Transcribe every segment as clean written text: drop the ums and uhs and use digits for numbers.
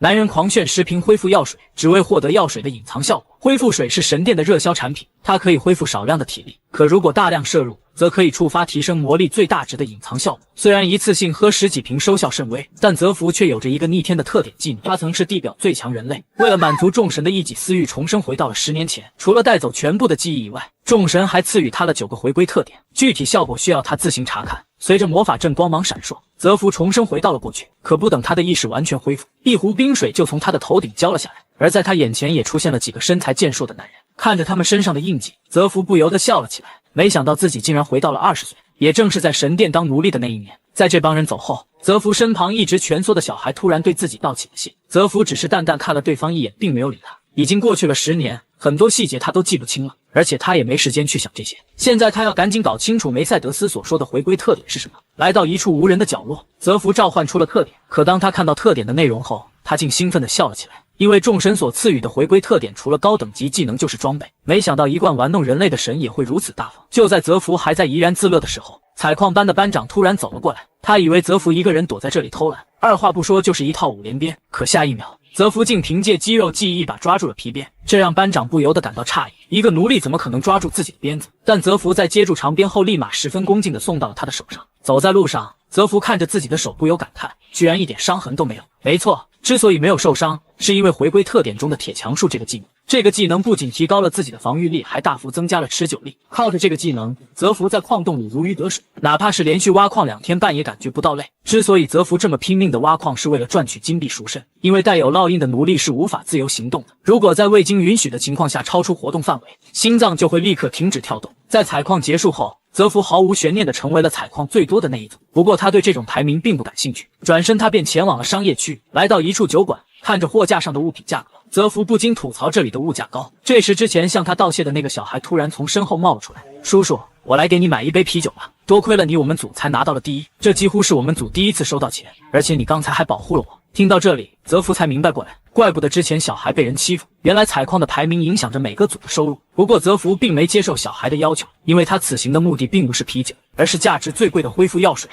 男人狂炫10瓶恢复药水，只为获得药水的隐藏效果。恢复水是神殿的热销产品，它可以恢复少量的体力，可如果大量摄入，则可以触发提升魔力最大值的隐藏效果。虽然一次性喝10几瓶收效甚微，但泽福却有着一个逆天的特点技能，他曾是地表最强人类，为了满足众神的一己私欲，重生回到了10年前。除了带走全部的记忆以外，众神还赐予他了9个回归特点，具体效果需要他自行查看。随着魔法阵光芒闪烁，泽福重生回到了过去，可不等他的意识完全恢复，一壶冰水就从他的头顶浇了下来，而在他眼前也出现了几个身材健硕的男人。看着他们身上的印记，泽福不由得笑了起来，没想到自己竟然回到了20岁，也正是在神殿当奴隶的那一年。在这帮人走后，泽福身旁一直蜷缩的小孩突然对自己道起了谢，泽福只是淡淡看了对方一眼，并没有理他。已经过去了10年，很多细节他都记不清了，而且他也没时间去想这些。现在他要赶紧搞清楚梅赛德斯所说的回归特点是什么。来到一处无人的角落，泽福召唤出了特点，可当他看到特点的内容后，他竟兴奋地笑了起来。因为众神所赐予的回归特点，除了高等级技能就是装备。没想到一贯玩弄人类的神也会如此大方。就在泽福还在怡然自乐的时候，采矿班的班长突然走了过来，他以为泽福一个人躲在这里偷懒，二话不说就是一套5连鞭。可下一秒，泽福竟凭借肌肉记忆一把抓住了皮鞭，这让班长不由得感到诧异，一个奴隶怎么可能抓住自己的鞭子？但泽福在接住长鞭后，立马十分恭敬地送到了他的手上。走在路上，泽福看着自己的手不由感叹，居然一点伤痕都没有。没错，之所以没有受伤，是因为回归特点中的铁强术这个技能。这个技能不仅提高了自己的防御力，还大幅增加了持久力。靠着这个技能，泽福在矿洞里如鱼得水，哪怕是连续挖矿2天半也感觉不到累。之所以泽福这么拼命的挖矿，是为了赚取金币赎身，因为带有烙印的奴隶是无法自由行动的，如果在未经允许的情况下超出活动范围，心脏就会立刻停止跳动。在采矿结束后，泽福毫无悬念地成为了采矿最多的那一组。不过他对这种排名并不感兴趣，转身他便前往了商业区，来到一处酒馆，看着货架上的物品价格，泽福不禁吐槽这里的物价高。这时之前向他道谢的那个小孩突然从身后冒了出来，叔叔，我来给你买一杯啤酒吧，多亏了你我们组才拿到了第一，这几乎是我们组第一次收到钱，而且你刚才还保护了我。听到这里，泽福才明白过来，怪不得之前小孩被人欺负，原来采矿的排名影响着每个组的收入。不过泽福并没接受小孩的要求，因为他此行的目的并不是啤酒，而是价值最贵的恢复药水。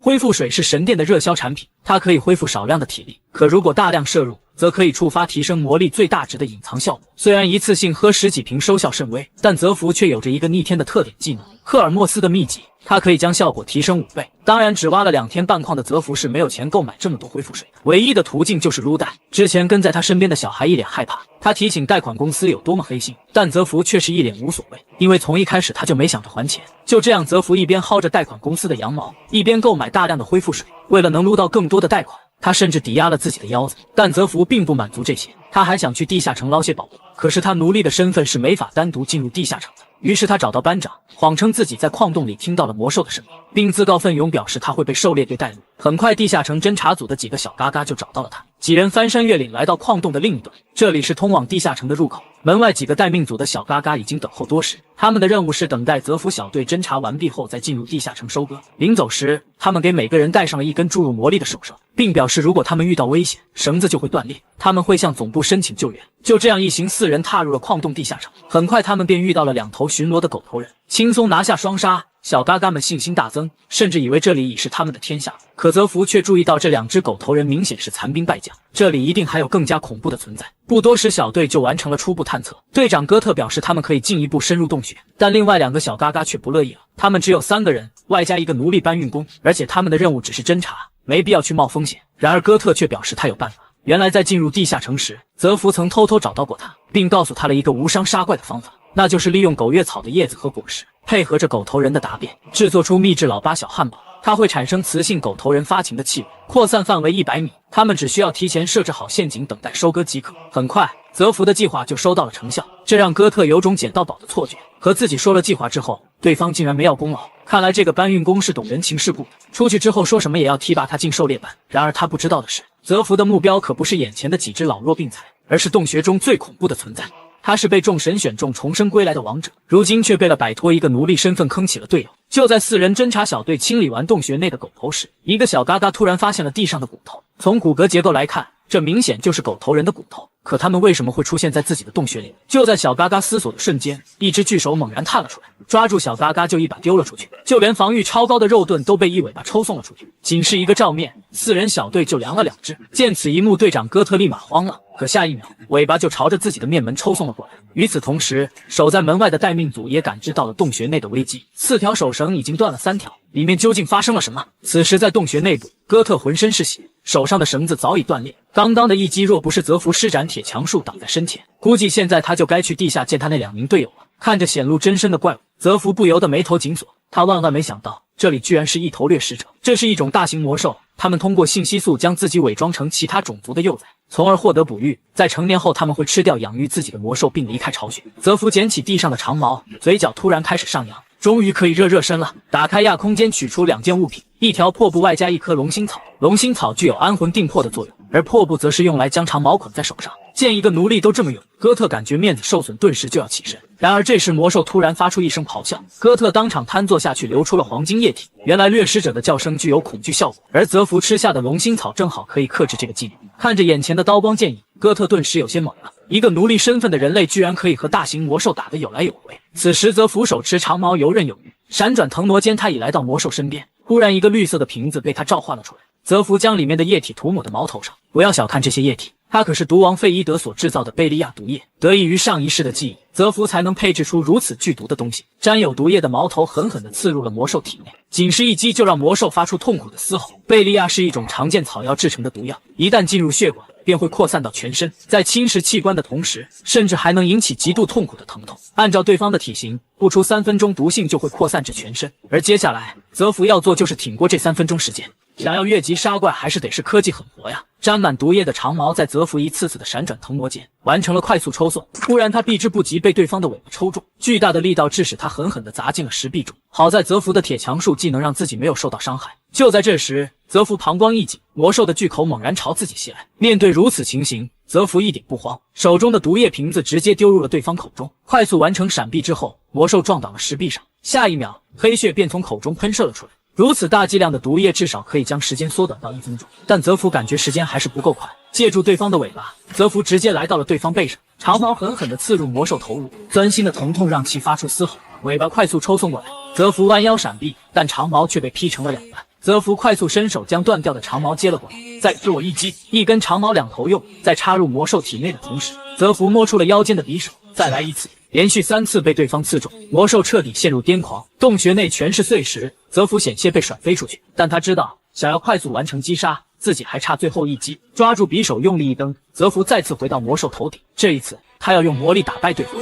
恢复水是神殿的热销产品，它可以恢复少量的体力，可如果大量摄入，则可以触发提升魔力最大值的隐藏效果。虽然一次性喝10几瓶收效甚微，但泽福却有着一个逆天的特点技能——赫尔墨斯的秘籍，它可以将效果提升5倍。当然，只挖了2天半矿的泽福是没有钱购买这么多恢复水，唯一的途径就是撸贷。之前跟在他身边的小孩一脸害怕，他提醒贷款公司有多么黑心，但泽福却是一脸无所谓，因为从一开始他就没想着还钱。就这样，泽福一边薅着贷款公司的羊毛，一边购买大量的恢复水。为了能撸到更多的贷款，他甚至抵押了自己的腰子。但泽福并不满足这些，他还想去地下城捞些宝物，可是他奴隶的身份是没法单独进入地下城的。于是他找到班长，谎称自己在矿洞里听到了魔兽的声音，并自告奋勇表示他会被狩猎队带路。很快，地下城侦查组的几个小嘎嘎就找到了他，几人翻山越岭来到矿洞的另一端，这里是通往地下城的入口。门外几个待命组的小嘎嘎已经等候多时，他们的任务是等待泽福小队侦查完毕后再进入地下城收割。临走时，他们给每个人戴上了一根注入魔力的手绳，并表示如果他们遇到危险，绳子就会断裂，他们会向总部申请救援。就这样，一行4人踏入了矿洞地下城。很快，他们便遇到了2头巡逻的狗头人，轻松拿下双杀。小嘎嘎们信心大增，甚至以为这里已是他们的天下。可泽福却注意到这2只狗头人明显是残兵败将，这里一定还有更加恐怖的存在。不多时，小队就完成了初步探测。队长哥特表示他们可以进一步深入洞穴，但另外2个小嘎嘎却不乐意了。他们只有3个人，外加一个奴隶搬运工，而且他们的任务只是侦查，没必要去冒风险。然而哥特却表示他有办法。原来在进入地下城时，泽福曾偷偷找到过他，并告诉他了一个无伤杀怪的方法，那就是利用狗月草的叶子和果实，配合着狗头人的大便，制作出秘制老8小汉堡。它会产生雌性狗头人发情的气味，扩散范围100米，他们只需要提前设置好陷阱，等待收割即可。很快，泽福的计划就收到了成效，这让哥特有种捡到宝的错觉。和自己说了计划之后，对方竟然没要功劳，看来这个搬运工是懂人情世故的，出去之后说什么也要提拔他进狩猎班。然而他不知道的是，泽福的目标可不是眼前的几只老弱病残，而是洞穴中最恐怖的存在。他是被众神选中重生归来的王者，如今却为了摆脱一个奴隶身份坑起了队友。就在4人侦察小队清理完洞穴内的狗头时，一个小嘎嘎突然发现了地上的骨头。从骨骼结构来看，这明显就是狗头人的骨头。可他们为什么会出现在自己的洞穴里？就在小嘎嘎思索的瞬间，一只巨手猛然探了出来，抓住小嘎嘎就一把丢了出去，就连防御超高的肉盾都被一尾巴抽送了出去。仅是一个照面，4人小队就凉了2只。见此一幕，队长哥特立马慌了，可下一秒，尾巴就朝着自己的面门抽送了过来。与此同时，守在门外的待命组也感知到了洞穴内的危机，4条手绳已经断了3条，里面究竟发生了什么？此时在洞穴内部，哥特浑身是血，手上的绳子早已断裂。刚刚的一击若不是泽福施展铁墙术挡在身前，估计现在他就该去地下见他那2名队友了。看着显露真身的怪物，泽福不由得眉头紧锁。他万万没想到，这里居然是一头掠食者，这是一种大型魔兽。他们通过信息素将自己伪装成其他种族的幼崽，从而获得哺育。在成年后，他们会吃掉养育自己的魔兽，并离开巢穴。泽福捡起地上的长矛，嘴角突然开始上扬，终于可以热热身了。打开亚空间，取出2件物品，一条破布外加一颗龙心草。龙心草具有安魂定魄的作用，而破布则是用来将长矛捆在手上。见一个奴隶都这么勇，哥特感觉面子受损，顿时就要起身。然而这时魔兽突然发出一声咆哮，哥特当场瘫坐下去，流出了黄金液体。原来掠食者的叫声具有恐惧效果，而泽福吃下的龙心草正好可以克制这个技能。看着眼前的刀光剑影，哥特顿时有些懵了。一个奴隶身份的人类居然可以和大型魔兽打得有来有回。此时泽福手持长矛游刃有余，闪转腾挪间他已来到魔兽身边。忽然一个绿色的瓶子被他召唤了出来，泽福将里面的液体涂抹的矛头上。不要小看这些液体，它可是毒王费伊德所制造的贝利亚毒液，得益于上一世的记忆，泽福才能配置出如此剧毒的东西。沾有毒液的矛头狠狠地刺入了魔兽体内，仅是一击就让魔兽发出痛苦的嘶吼。贝利亚是一种常见草药制成的毒药，一旦进入血管，便会扩散到全身，在侵蚀器官的同时，甚至还能引起极度痛苦的疼痛。按照对方的体型，不出3分钟，毒性就会扩散至全身。而接下来，泽福要做就是挺过这3分钟时间。想要越级杀怪，还是得是科技狠活呀！沾满毒液的长矛在泽福一次次的闪转腾挪间，完成了快速抽送。突然，他避之不及，被对方的尾巴抽中，巨大的力道致使他狠狠地砸进了石壁中。好在泽福的铁墙术技能让自己没有受到伤害。就在这时，泽福膀胱一紧，魔兽的巨口猛然朝自己袭来。面对如此情形，泽福一点不慌，手中的毒液瓶子直接丢入了对方口中。快速完成闪避之后，魔兽撞倒了石壁上，下一秒，黑血便从口中喷射了出来。如此大剂量的毒液至少可以将时间缩短到1分钟，但泽福感觉时间还是不够快。借助对方的尾巴，泽福直接来到了对方背上，长矛狠狠地刺入魔兽头颅，钻心的疼痛让其发出嘶吼。尾巴快速抽送过来，泽福弯腰闪避，但长矛却被劈成了2半。泽福快速伸手将断掉的长矛接了过来，再自我一击，一根长矛2头用，在插入魔兽体内的同时，泽福摸出了腰间的匕首，再来一次。连续3次被对方刺中，魔兽彻底陷入癫狂，洞穴内全是碎石，泽福险些被甩飞出去。但他知道，想要快速完成击杀，自己还差最后一击。抓住匕首用力一蹬，泽福再次回到魔兽头顶，这一次他要用魔力打败对方。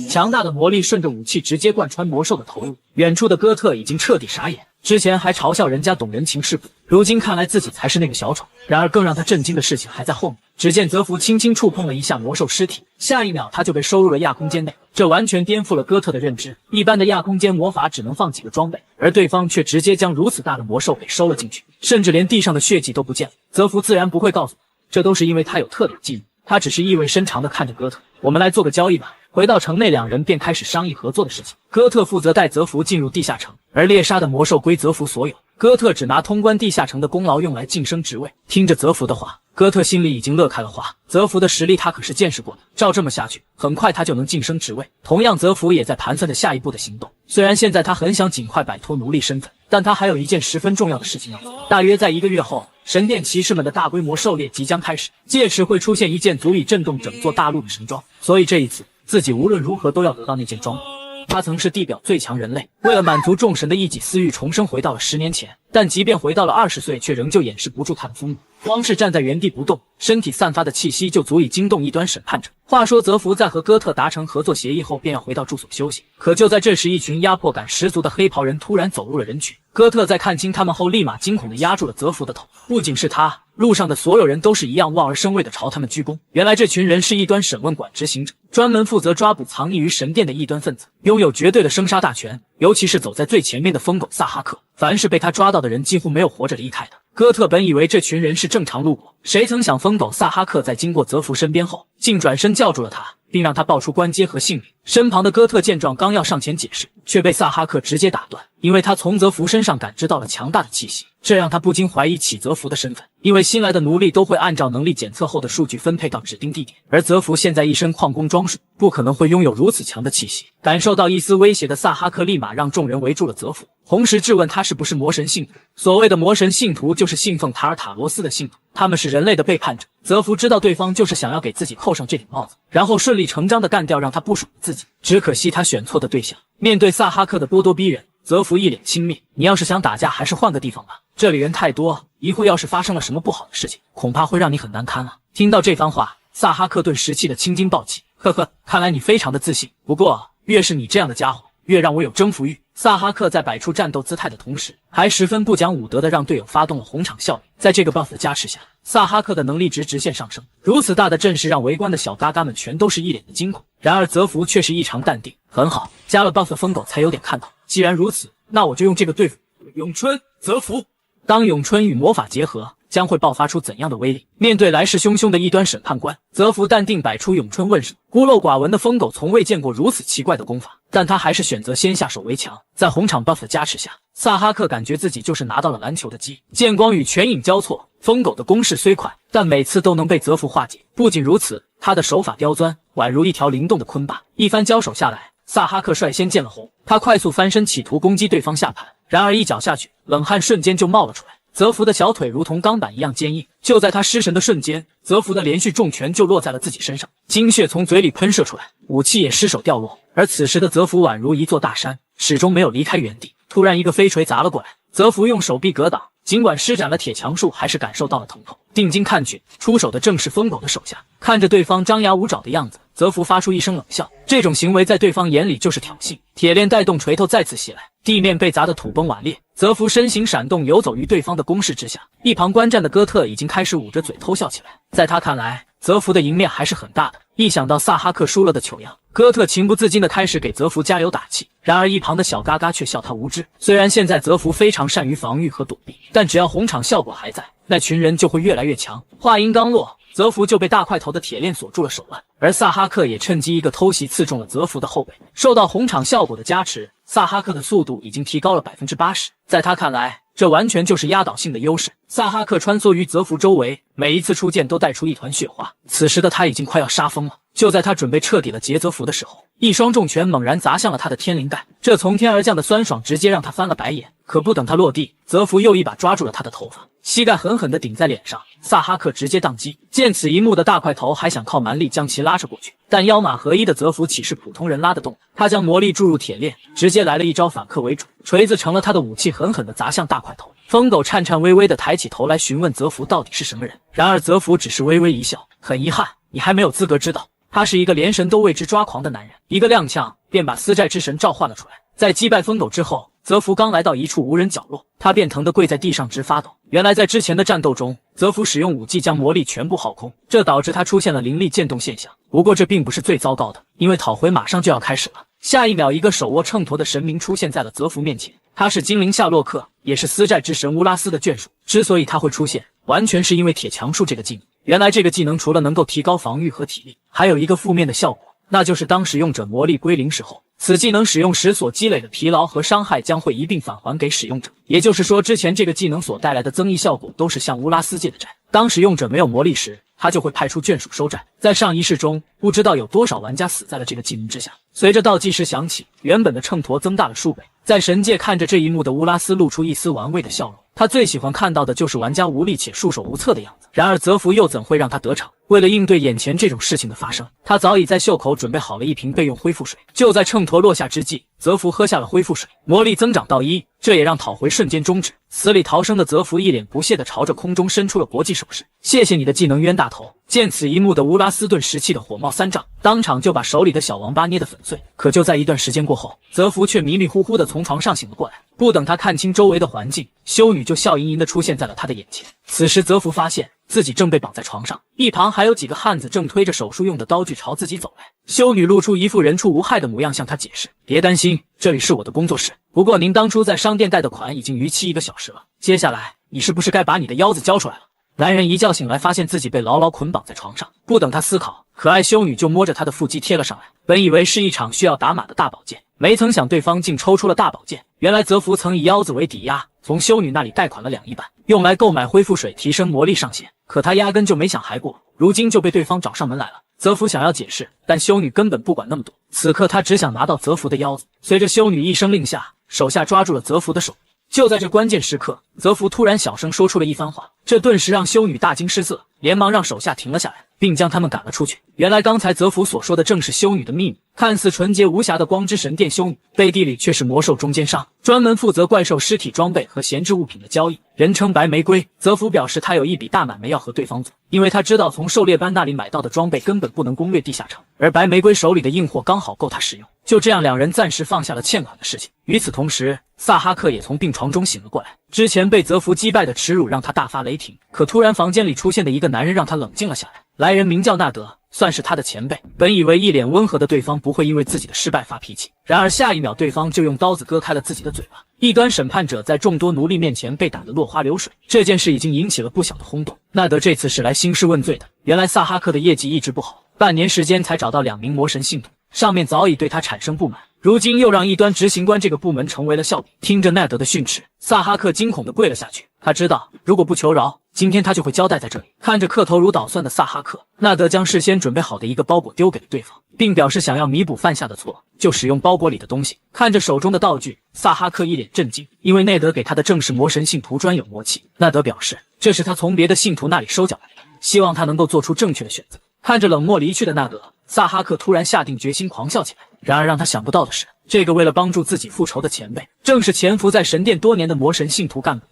强大的魔力顺着武器直接贯穿魔兽的头颅，远处的哥特已经彻底傻眼。之前还嘲笑人家懂人情世故，如今看来自己才是那个小丑。然而更让他震惊的事情还在后面。只见泽福轻轻触碰了一下魔兽尸体，下一秒他就被收入了亚空间内。这完全颠覆了哥特的认知，一般的亚空间魔法只能放几个装备，而对方却直接将如此大的魔兽给收了进去，甚至连地上的血迹都不见了。泽福自然不会告诉我，这都是因为他有特点技能。他只是意味深长地看着哥特，我们来做个交易吧。回到城内，2人便开始商议合作的事情。哥特负责带泽福进入地下城，而猎杀的魔兽归泽福所有。哥特只拿通关地下城的功劳用来晋升职位。听着泽福的话，哥特心里已经乐开了花。泽福的实力他可是见识过的，照这么下去，很快他就能晋升职位。同样，泽福也在盘算着下一步的行动。虽然现在他很想尽快摆脱奴隶身份，但他还有一件十分重要的事情要做。大约在1个月后，神殿骑士们的大规模狩猎即将开始，届时会出现一件足以震动整座大陆的神装，所以这一次自己无论如何都要得到那件装备。他曾是地表最强人类，为了满足众神的一己私欲，重生回到了10年前。但即便回到了20岁，却仍旧掩饰不住他的锋利。光是站在原地不动，身体散发的气息就足以惊动一端审判者。话说，泽福在和哥特达成合作协议后，便要回到住所休息。可就在这时，一群压迫感十足的黑袍人突然走入了人群。哥特在看清他们后，立马惊恐地压住了泽福的头。不仅是他，路上的所有人都是一样望而生畏地朝他们鞠躬。原来这群人是异端审问馆执行者，专门负责抓捕藏匿于神殿的异端分子，拥有绝对的生杀大权。尤其是走在最前面的疯狗萨哈克，凡是被他抓到的人几乎没有活着离开的。哥特本以为这群人是正常路过，谁曾想疯狗萨哈克在经过泽福身边后，竟转身叫住了他，并让他报出官阶和姓名。身旁的哥特见状，刚要上前解释，却被萨哈克直接打断，因为他从泽福身上感知到了强大的气息，这让他不禁怀疑起泽福的身份。因为新来的奴隶都会按照能力检测后的数据分配到指定地点，而泽福现在一身矿工装束，不可能会拥有如此强的气息。感受到一丝威胁的萨哈克立马让众人围住了泽福，同时质问他是不是魔神信徒。所谓的魔神信徒就是信奉塔尔塔罗斯的信徒，他们是人类的背叛者。泽福知道对方就是想要给自己扣上这顶帽子，然后顺理成章地干掉让他不爽的自己，只可惜他选错的对象。面对萨哈克的咄咄逼人，泽福一脸轻蔑，你要是想打架还是换个地方吧，这里人太多，一会要是发生了什么不好的事情，恐怕会让你很难堪啊。听到这番话，萨哈克顿时气得青筋暴起，呵呵，看来你非常的自信，不过越是你这样的家伙，越让我有征服欲。萨哈克在摆出战斗姿态的同时，还十分不讲武德的让队友发动了红场效应。在这个 buff 的加持下，萨哈克的能力值直线上升，如此大的阵势让围观的小嘎嘎们全都是一脸的惊恐。然而泽福却是异常淡定，很好，加了 buff 的疯狗才有点看到。既然如此，那我就用这个对付咏春。泽福，当咏春与魔法结合，将会爆发出怎样的威力？面对来势汹汹的异端审判官，泽福淡定摆出咏春问声。孤陋寡闻的疯狗从未见过如此奇怪的功法，但他还是选择先下手为强。在红场 buff 的加持下，萨哈克感觉自己就是拿到了篮球的机，剑光与拳影交错，疯狗的攻势虽快，但每次都能被泽福化解。不仅如此，他的手法刁钻，宛如一条灵动的鲲把。一番交手下来，萨哈克率先见了红，他快速翻身企图攻击对方下盘，然而一脚下去，冷汗瞬间就冒了出来。泽福的小腿如同钢板一样坚硬，就在他失神的瞬间，泽福的连续重拳就落在了自己身上，精血从嘴里喷射出来，武器也失手掉落。而此时的泽福宛如一座大山，始终没有离开原地。突然一个飞锤砸了过来，泽福用手臂格挡，尽管施展了铁强术，还是感受到了疼痛。定睛看去，出手的正是疯狗的手下。看着对方张牙舞爪的样子，泽福发出一声冷笑，这种行为在对方眼里就是挑衅。铁链带动锤头再次袭来，地面被砸得土崩瓦裂。泽福身形闪动，游走于对方的攻势之下。一旁观战的哥特已经开始捂着嘴偷笑起来。在他看来，泽福的赢面还是很大的。一想到萨哈克输了的糗样，哥特情不自禁地开始给泽福加油打气。然而一旁的小嘎嘎却笑他无知。虽然现在泽福非常善于防御和躲避，但只要红场效果还在，那群人就会越来越强。话音刚落，泽福就被大块头的铁链锁住了手腕，而萨哈克也趁机一个偷袭刺中了泽福的后背。受到红场效果的加持，萨哈克的速度已经提高了 80%， 在他看来，这完全就是压倒性的优势。萨哈克穿梭于泽福周围，每一次出剑都带出一团血花。此时的他已经快要杀疯了。就在他准备彻底了结泽福的时候，一双重拳猛然砸向了他的天灵盖，这从天而降的酸爽直接让他翻了白眼。可不等他落地，泽福又一把抓住了他的头发，膝盖狠狠地顶在脸上，萨哈克直接宕机。见此一幕的大块头还想靠蛮力将其拉扯过去，但妖马合一的泽福岂是普通人拉得动？他将魔力注入铁链，直接来了一招反客为主，锤子成了他的武器，狠狠地砸向大块头。疯狗颤颤巍巍地抬起头来询问泽福到底是什么人，然而泽福只是微微一笑，很遗憾，你还没有资格知道。他是一个连神都为之抓狂的男人，一个踉跄便把私债之神召唤了出来。在击败疯狗之后，泽福刚来到一处无人角落，他便疼得跪在地上直发抖。原来在之前的战斗中，泽福使用武技将魔力全部耗空，这导致他出现了灵力渐冻现象。不过这并不是最糟糕的，因为讨回马上就要开始了。下一秒，一个手握秤砣的神明出现在了泽福面前，他是精灵夏洛克，也是私债之神乌拉斯的眷属。之所以他会出现，完全是因为铁强术这个技能。原来这个技能除了能够提高防御和体力，还有一个负面的效果，那就是当使用者魔力归零时候，此技能使用时所积累的疲劳和伤害将会一并返还给使用者。也就是说，之前这个技能所带来的增益效果都是向乌拉斯借的债，当使用者没有魔力时，他就会派出眷属收债。在上一世中，不知道有多少玩家死在了这个技能之下。随着倒计时响起，原本的秤砣增大了数倍。在神界看着这一幕的乌拉斯露出一丝玩味的笑容，他最喜欢看到的就是玩家无力且束手无策的样子。然而泽福又怎会让他得逞？为了应对眼前这种事情的发生，他早已在袖口准备好了一瓶备用恢复水。就在秤砣落下之际，泽福喝下了恢复水，魔力增长到1，这也让讨回瞬间终止。死里逃生的泽福一脸不屑地朝着空中伸出了搏击手势，谢谢你的技能冤大头。见此一幕的乌拉斯顿时气得火冒三丈，当场就把手里的小王八捏得粉碎。可就在一段时间过后，泽福却迷迷糊糊地从床上醒了过来。不等他看清周围的环境，修女就笑盈盈地出现在了他的眼前。此时泽福发现自己正被绑在床上，一旁还有几个汉子正推着手术用的刀具朝自己走来。修女露出一副人畜无害的模样，向他解释：别担心，这里是我的工作室，不过您当初在商店贷的款已经逾期1个小时了，接下来你是不是该把你的腰子交出来了？男人一觉醒来，发现自己被牢牢捆绑在床上，不等他思考，可爱修女就摸着他的腹肌贴了上来。本以为是一场需要打码的大宝剑，没曾想对方竟抽出了大宝剑。原来泽福曾以腰子为抵押，从修女那里贷款了2亿半，用来购买恢复水提升魔力上限。可他压根就没想还过，如今就被对方找上门来了。泽福想要解释，但修女根本不管那么多。此刻他只想拿到泽福的腰子。随着修女一声令下，手下抓住了泽福的手。就在这关键时刻，泽福突然小声说出了一番话，这顿时让修女大惊失色，连忙让手下停了下来，并将他们赶了出去。原来刚才泽福所说的正是修女的秘密。看似纯洁无瑕的光之神殿修女，背地里却是魔兽中间商，专门负责怪兽尸体装备和闲置物品的交易，人称白玫瑰。泽福表示他有一笔大买卖要和对方做，因为他知道从狩猎班那里买到的装备根本不能攻略地下城，而白玫瑰手里的硬货刚好够他使用。就这样，两人暂时放下了欠款的事情。与此同时，萨哈克也从病床中醒了过来。之前被泽福击败的耻辱让他大发雷霆，可突然房间里出现的一个男人让他冷静了下来。来人名叫纳德，算是他的前辈。本以为一脸温和的对方不会因为自己的失败发脾气，然而下一秒对方就用刀子割开了自己的嘴巴。异端审判者在众多奴隶面前被打得落花流水，这件事已经引起了不小的轰动。纳德这次是来兴师问罪的。原来萨哈克的业绩一直不好，半年时间才找到2名魔神信徒，上面早已对他产生不满，如今又让异端执行官这个部门成为了笑柄。听着纳德的训斥，萨哈克惊恐地跪了下去。他知道如果不求饶，今天他就会交代在这里。看着磕头如捣蒜的萨哈克，纳德将事先准备好的一个包裹丢给了对方，并表示想要弥补犯下的错，就使用包裹里的东西。看着手中的道具，萨哈克一脸震惊，因为内德给他的正是魔神信徒专有魔器。纳德表示这是他从别的信徒那里收缴来的，希望他能够做出正确的选择。看着冷漠离去的纳德，萨哈克突然下定决心狂笑起来。然而让他想不到的是，这个为了帮助自己复仇的前辈，正是潜伏在神殿多年的魔神信徒干部。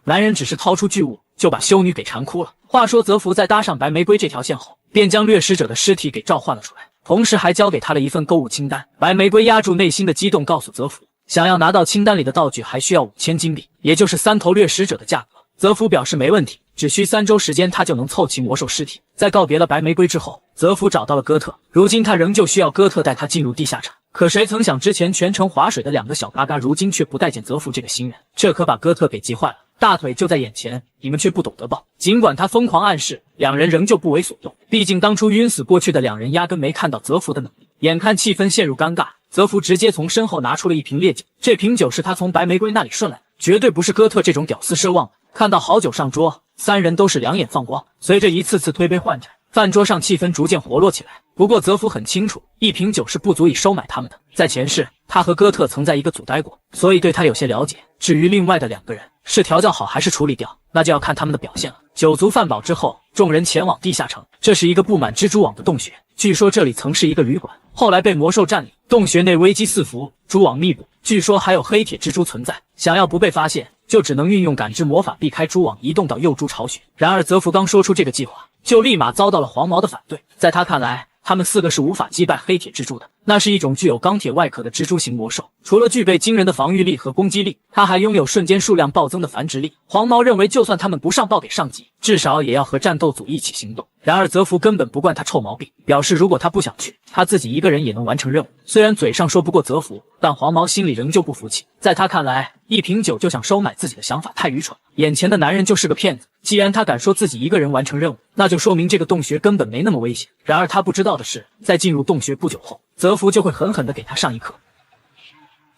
男人只是掏出巨物，就把修女给缠哭了。话说泽福在搭上白玫瑰这条线后，便将掠食者的尸体给召唤了出来，同时还交给他了一份购物清单。白玫瑰压住内心的激动，告诉泽福，想要拿到清单里的道具还需要5000金币，也就是3头掠食者的价格。泽福表示没问题，只需3周时间他就能凑齐魔兽尸体。在告别了白玫瑰之后，泽福找到了哥特，如今他仍旧需要哥特带他进入地下城。可谁曾想之前全程划水的2个小嘎嘎，如今却不待见泽福这个新人，这可把哥特给急坏了。大腿就在眼前，你们却不懂得抱。尽管他疯狂暗示，两人仍旧不为所动。毕竟当初晕死过去的两人压根没看到泽福的能力。眼看气氛陷入尴尬，泽福直接从身后拿出了一瓶烈酒。这瓶酒是他从白玫瑰那里顺来的，绝对不是哥特这种屌丝奢望的。看到好酒上桌，3人都是两眼放光。随着一次次推杯换盏，饭桌上气氛逐渐活络起来。不过泽福很清楚，一瓶酒是不足以收买他们的。在前世，他和哥特曾在一个组待过，所以对他有些了解。至于另外的2个人，是调教好还是处理掉，那就要看他们的表现了。酒足饭饱之后，众人前往地下城。这是一个布满蜘蛛网的洞穴，据说这里曾是一个旅馆，后来被魔兽占领。洞穴内危机四伏，蛛网密布，据说还有黑铁蜘蛛存在。想要不被发现，就只能运用感知魔法避开蛛网，移动到幼蛛巢穴。然而泽福刚说出这个计划，就立马遭到了黄毛的反对。在他看来，他们4个是无法击败黑铁蜘蛛的，那是一种具有钢铁外壳的蜘蛛型魔兽，除了具备惊人的防御力和攻击力，它还拥有瞬间数量暴增的繁殖力。黄毛认为，就算他们不上报给上级，至少也要和战斗组一起行动。然而泽福根本不惯他臭毛病，表示如果他不想去，他自己一个人也能完成任务。虽然嘴上说不过泽福，但黄毛心里仍旧不服气。在他看来，一瓶酒就想收买自己的想法太愚蠢，眼前的男人就是个骗子。既然他敢说自己一个人完成任务，那就说明这个洞穴根本没那么危险。然而他不知道的是，在进入洞穴不久后，泽福就会狠狠地给他上一课。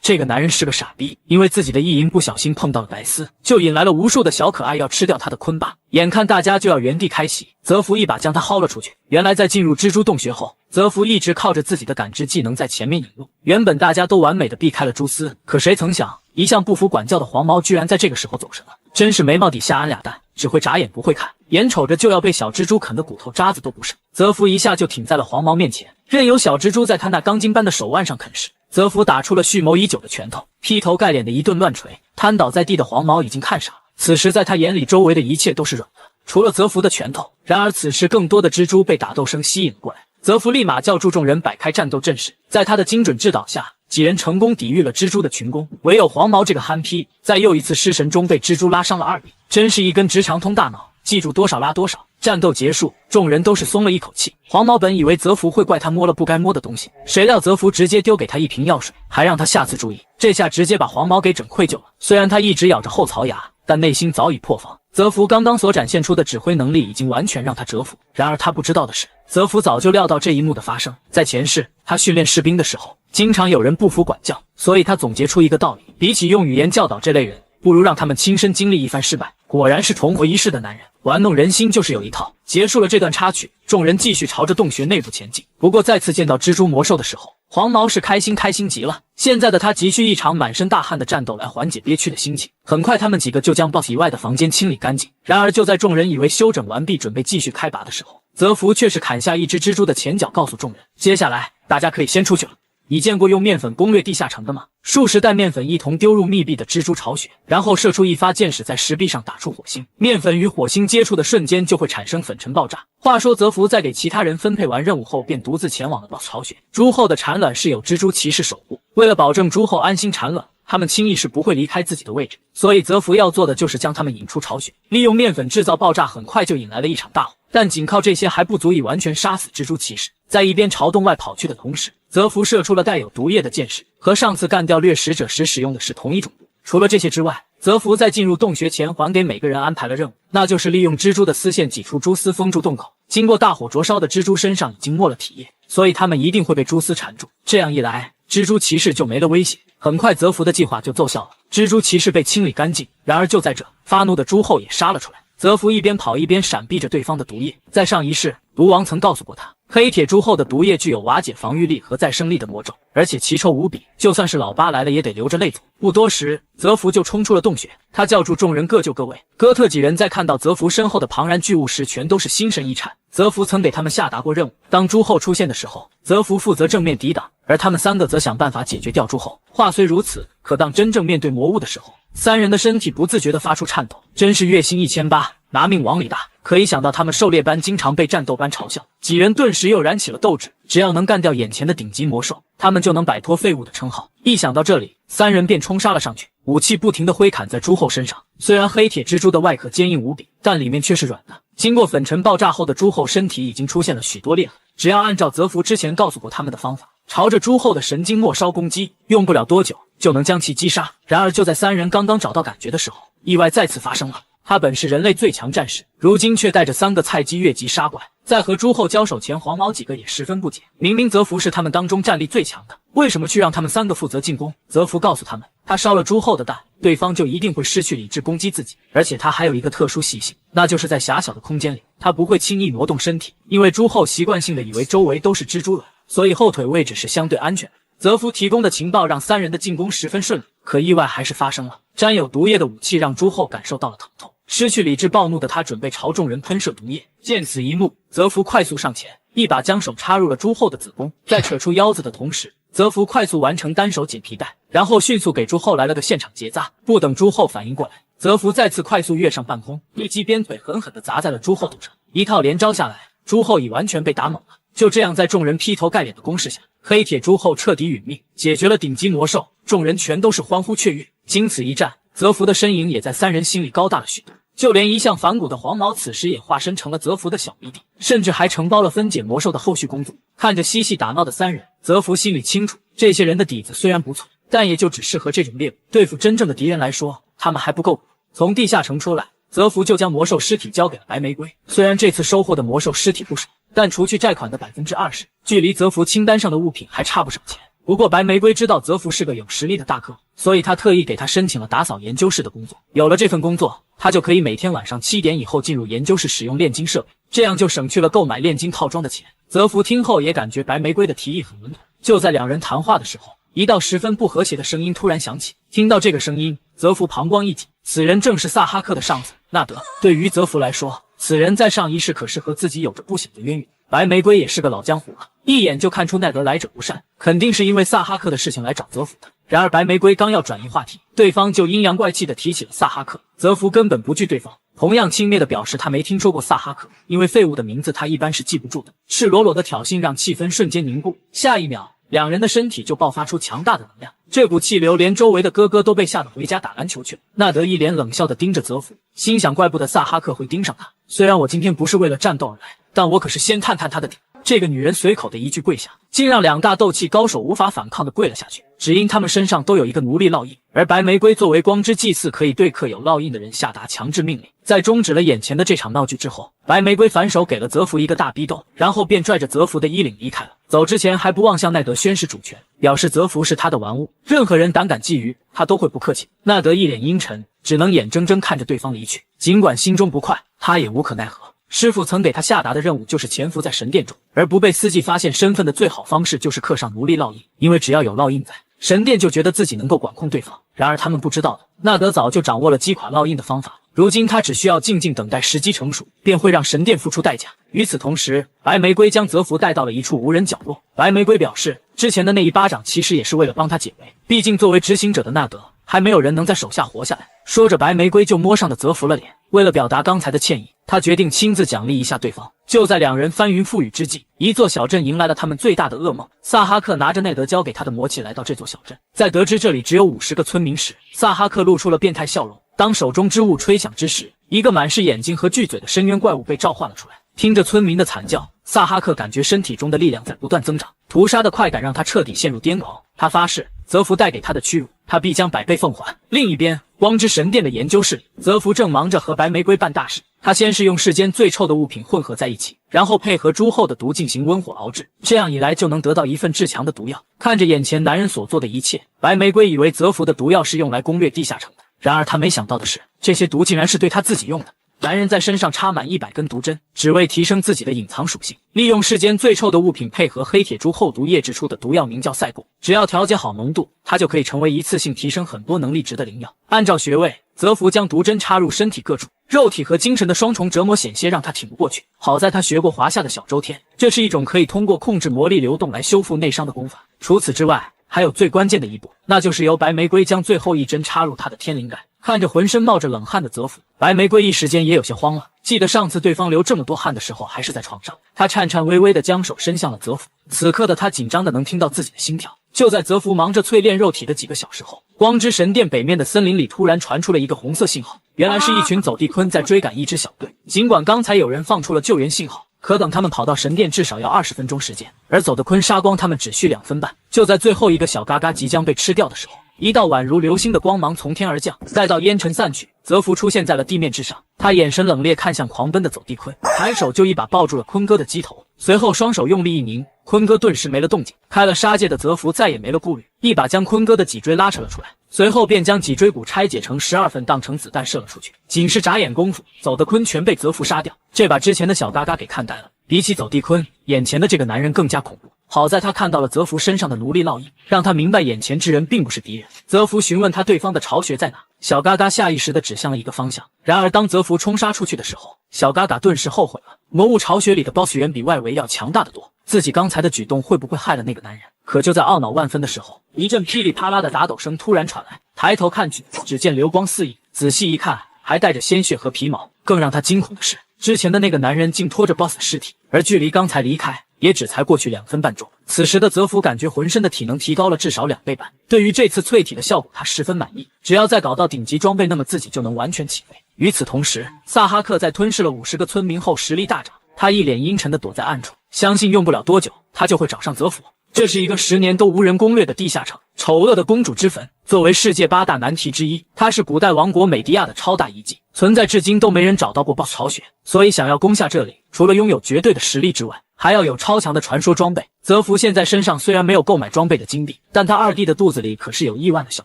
这个男人是个傻逼，因为自己的意淫不小心碰到了白丝，就引来了无数的小可爱要吃掉他的昆巴。眼看大家就要原地开洗，泽福一把将他薅了出去。原来在进入蜘蛛洞穴后，泽福一直靠着自己的感知技能在前面引路。原本大家都完美的避开了蛛丝，可谁曾想，一向不服管教的黄毛居然在这个时候走神了，真是眉毛底下安俩蛋，只会眨眼不会看，眼瞅着就要被小蜘蛛啃得骨头渣子都不剩。泽福一下就挺在了黄毛面前，任由小蜘蛛在他那钢筋般的手腕上啃食。泽福打出了蓄谋已久的拳头，劈头盖脸的一顿乱锤。瘫倒在地的黄毛已经看傻了，此时在他眼里，周围的一切都是软的，除了泽福的拳头。然而此时更多的蜘蛛被打斗声吸引了过来，泽福立马叫住众人摆开战斗阵势。在他的精准制导下，几人成功抵御了蜘蛛的群攻，唯有黄毛这个憨批在又一次失神中被蜘蛛拉伤了2臂，真是一根直肠通大脑，记住多少拉多少。战斗结束，众人都是松了一口气。黄毛本以为泽福会怪他摸了不该摸的东西，谁料泽福直接丢给他一瓶药水，还让他下次注意。这下直接把黄毛给整愧疚了。虽然他一直咬着后槽牙，但内心早已破防。泽福刚刚所展现出的指挥能力已经完全让他折服。然而他不知道的是，泽福早就料到这一幕的发生。在前世，他训练士兵的时候，经常有人不服管教，所以他总结出一个道理：比起用语言教导这类人，不如让他们亲身经历一番失败。果然是重活一世的男人，玩弄人心就是有一套。结束了这段插曲，众人继续朝着洞穴内部前进。不过再次见到蜘蛛魔兽的时候，黄毛是开心极了。现在的他急需一场满身大汗的战斗来缓解憋屈的心情。很快他们几个就将 BOSS 以外的房间清理干净。然而就在众人以为休整完毕，准备继续开拔的时候，泽福却是砍下一只蜘蛛的前脚，告诉众人，接下来大家可以先出去了。你见过用面粉攻略地下城的吗？数十袋面粉一同丢入密闭的蜘蛛巢穴，然后射出一发箭矢，在石壁上打出火星。面粉与火星接触的瞬间就会产生粉尘爆炸。话说泽福在给其他人分配完任务后，便独自前往了 BOSS 巢穴。猪后的产卵是有蜘蛛骑士守护，为了保证猪后安心产卵，他们轻易是不会离开自己的位置，所以泽福要做的就是将他们引出巢穴，利用面粉制造爆炸，很快就引来了一场大火。但仅靠这些还不足以完全杀死蜘蛛骑士。在一边朝洞外跑去的同时，泽福射出了带有毒液的箭矢，和上次干掉掠食者时使用的是同一种毒。除了这些之外，泽福在进入洞穴前还给每个人安排了任务，那就是利用蜘蛛的丝线挤出蛛丝封住洞口。经过大火灼烧的蜘蛛身上已经没了体液，所以他们一定会被蛛丝缠住。这样一来，蜘蛛骑士就没了威胁。很快泽福的计划就奏效了，蜘蛛骑士被清理干净。然而就在这，发怒的猪后也杀了出来。泽福一边跑一边闪避着对方的毒液。在上一世，毒王曾告诉过他，黑铁猪后的毒液具有瓦解防御力和再生力的魔咒，而且奇臭无比，就算是老八来了也得流着泪走。不多时，泽福就冲出了洞穴，他叫住众人各就各位。哥特几人在看到泽福身后的庞然巨物时，全都是心神一颤。泽福曾给他们下达过任务，当猪后出现的时候，泽福负责正面抵挡，而他们三个则想办法解决掉猪后。话虽如此，可当真正面对魔物的时候，三人的身体不自觉地发出颤抖，真是月薪1800，拿命往里打。可一想到他们狩猎班经常被战斗班嘲笑，几人顿时又燃起了斗志。只要能干掉眼前的顶级魔兽，他们就能摆脱废物的称号。一想到这里，三人便冲杀了上去，武器不停地挥砍在猪后身上。虽然黑铁蜘蛛的外壳坚硬无比，但里面却是软的。经过粉尘爆炸后的猪后身体已经出现了许多裂痕，只要按照泽福之前告诉过他们的方法，朝着猪后的神经末梢攻击，用不了多久就能将其击杀。然而就在三人刚刚找到感觉的时候，意外再次发生了。他本是人类最强战士，如今却带着3个菜鸡越级杀怪。在和猪后交手前，黄毛几个也十分不解，明明泽福是他们当中战力最强的，为什么去让他们3个负责进攻？泽福告诉他们，他烧了猪后的蛋，对方就一定会失去理智攻击自己，而且他还有一个特殊习性，那就是在狭小的空间里，他不会轻易挪动身体，因为猪后习惯性的以为周围都是蜘蛛卵，所以后腿位置是相对安全的。泽福提供的情报让3人的进攻十分顺利，可意外还是发生了。沾有毒液的武器让猪后感受到了疼痛，失去理智暴怒的他准备朝众人喷射毒液。见此一幕，泽福快速上前，一把将手插入了猪后的子宫，在扯出腰子的同时，泽福快速完成单手解皮带，然后迅速给猪后来了个现场结扎。不等猪后反应过来，泽福再次快速跃上半空，一击鞭腿狠狠地砸在了猪后头上，一套连招下来，猪后已完全被打懵了。就这样，在众人劈头盖脸的攻势下，黑铁猪后彻底殒命，解决了顶级魔兽，众人全都是欢呼雀跃。经此一战，泽福的身影也在3人心里高大了许多，就连一向反骨的黄毛此时也化身成了泽福的小迷弟，甚至还承包了分解魔兽的后续工作。看着嬉戏打闹的3人，泽福心里清楚，这些人的底子虽然不错，但也就只适合这种猎物，对付真正的敌人来说，他们还不够格。从地下城出来，泽福就将魔兽尸体交给了白玫瑰。虽然这次收获的魔兽尸体不少，但除去债款的20%，距离泽福清单上的物品还差不少钱。不过白玫瑰知道泽福是个有实力的大客户，所以他特意给他申请了打扫研究室的工作。有了这份工作，他就可以每天晚上7点以后进入研究室使用炼金设备，这样就省去了购买炼金套装的钱。泽福听后也感觉白玫瑰的提议很稳妥。就在2人谈话的时候，一道十分不和谐的声音突然响起。听到这个声音，泽福膀胱一紧，此人正是萨哈克的上司纳德。对于泽福来说，此人在上一世可是和自己有着不小的渊源。白玫瑰也是个老江湖了，一眼就看出奈德来者不善，肯定是因为萨哈克的事情来找泽福的。然而白玫瑰刚要转移话题，对方就阴阳怪气地提起了萨哈克。泽福根本不惧对方，同样轻蔑地表示他没听说过萨哈克，因为废物的名字他一般是记不住的。赤裸裸的挑衅让气氛瞬间凝固，下一秒2人的身体就爆发出强大的能量，这股气流连周围的哥哥都被吓得回家打篮球去了。纳德一脸冷笑地盯着泽福，心想怪不得萨哈克会盯上他，虽然我今天不是为了战斗而来，但我可是先探探他的底。这个女人随口的一句跪下，竟让2大斗气高手无法反抗的跪了下去。只因他们身上都有一个奴隶烙印，而白玫瑰作为光之祭祀，可以对刻有烙印的人下达强制命令。在终止了眼前的这场闹剧之后，白玫瑰反手给了泽福一个大逼斗，然后便拽着泽福的衣领离开了。走之前还不忘向奈德宣示主权，表示泽福是他的玩物，任何人胆敢觊觎他都会不客气。纳德一脸阴沉，只能眼睁睁看着对方离去，尽管心中不快，他也无可奈何。师傅曾给他下达的任务就是潜伏在神殿中，而不被司祭发现身份的最好方式就是刻上奴隶烙印，因为只要有烙印在，神殿就觉得自己能够管控对方。然而他们不知道的，纳德早就掌握了击垮烙印的方法，如今他只需要静静等待时机成熟，便会让神殿付出代价。与此同时，白玫瑰将泽福带到了一处无人角落。白玫瑰表示，之前的那一巴掌其实也是为了帮他解围，毕竟作为执行者的纳德，还没有人能在手下活下来。说着，白玫瑰就摸上了泽福了脸。为了表达刚才的歉意，他决定亲自奖励一下对方。就在两人翻云覆雨之际，一座小镇迎来了他们最大的噩梦。萨哈克拿着内德交给他的魔器来到这座小镇，在得知这里只有50个村民时，萨哈克露出了变态笑容。当手中之物吹响之时，一个满是眼睛和巨嘴的深渊怪物被召唤了出来。听着村民的惨叫，萨哈克感觉身体中的力量在不断增长，屠杀的快感让他彻底陷入癫狂。他发誓，泽福带给他的屈辱，他必将100倍奉还。另一边，光之神殿的研究室里，泽福正忙着和白玫瑰办大事。他先是用世间最臭的物品混合在一起，然后配合猪后的毒进行温火熬制，这样一来就能得到一份至强的毒药。看着眼前男人所做的一切，白玫瑰以为泽福的毒药是用来攻略地下城的，然而他没想到的是，这些毒竟然是对他自己用的。男人在身上插满100根毒针，只为提升自己的隐藏属性。利用世间最臭的物品配合黑铁珠后毒液制出的毒药名叫赛固，只要调节好浓度，它就可以成为一次性提升很多能力值的灵药。按照穴位，泽福将毒针插入身体各处，肉体和精神的双重折磨险些让他挺不过去。好在他学过华夏的小周天，这是一种可以通过控制魔力流动来修复内伤的功法。除此之外，还有最关键的一步，那就是由白玫瑰将最后一针插入他的天灵盖。看着浑身冒着冷汗的泽福，白玫瑰一时间也有些慌了。记得上次对方流这么多汗的时候还是在床上，他颤颤巍巍地将手伸向了泽福。此刻的他紧张的能听到自己的心跳。就在泽福忙着淬炼肉体的几个小时后，光之神殿北面的森林里突然传出了一个红色信号，原来是一群走地鲲在追赶一支小队。尽管刚才有人放出了救援信号，可等他们跑到神殿至少要20分钟时间，而走的鲲杀光他们只需2分半。就在最后一个小嘎嘎即将被吃掉的时候，一道宛如流星的光芒从天而降，待到烟尘散去，泽福出现在了地面之上。他眼神冷冽，看向狂奔的走地鲲，抬手就一把抱住了鲲哥的鸡头，随后双手用力一拧，鲲哥顿时没了动静。开了杀戒的泽福再也没了顾虑，一把将鲲哥的脊椎拉扯了出来，随后便将脊椎骨拆解成12份，当成子弹射了出去。仅是眨眼功夫，走的鲲全被泽福杀掉，这把之前的小嘎嘎给看呆了。比起走地鲲，眼前的这个男人更加恐怖。好在他看到了泽福身上的奴隶烙印，让他明白眼前之人并不是敌人。泽福询问他对方的巢穴在哪，小嘎嘎下意识地指向了一个方向。然而当泽福冲杀出去的时候，小嘎嘎顿时后悔了。魔物巢穴里的 BOSS 远比外围要强大得多，自己刚才的举动会不会害了那个男人？可就在懊恼万分的时候，一阵噼里啪啦的打斗声突然传来，抬头看去，只见流光四溢，仔细一看，还带着鲜血和皮毛。更让他惊恐的是，之前的那个男人竟拖着 BOSS 的尸体，而距离刚才离开也只才过去2分半钟。此时的泽福感觉浑身的体能提高了至少2倍半，对于这次淬体的效果他十分满意，只要再搞到顶级装备，那么自己就能完全起飞。与此同时，萨哈克在吞噬了50个村民后实力大涨，他一脸阴沉地躲在暗处，相信用不了多久他就会找上泽福。这是一个10年都无人攻略的地下城，丑恶的公主之坟。作为世界8大难题之一，它是古代王国美迪亚的超大遗迹，存在至今都没人找到过 BOSS 巢穴，所以想要攻下这里，除了拥有绝对的实力之外，还要有超强的传说装备。泽福现在身上虽然没有购买装备的金币，但他二弟的肚子里可是有亿万的小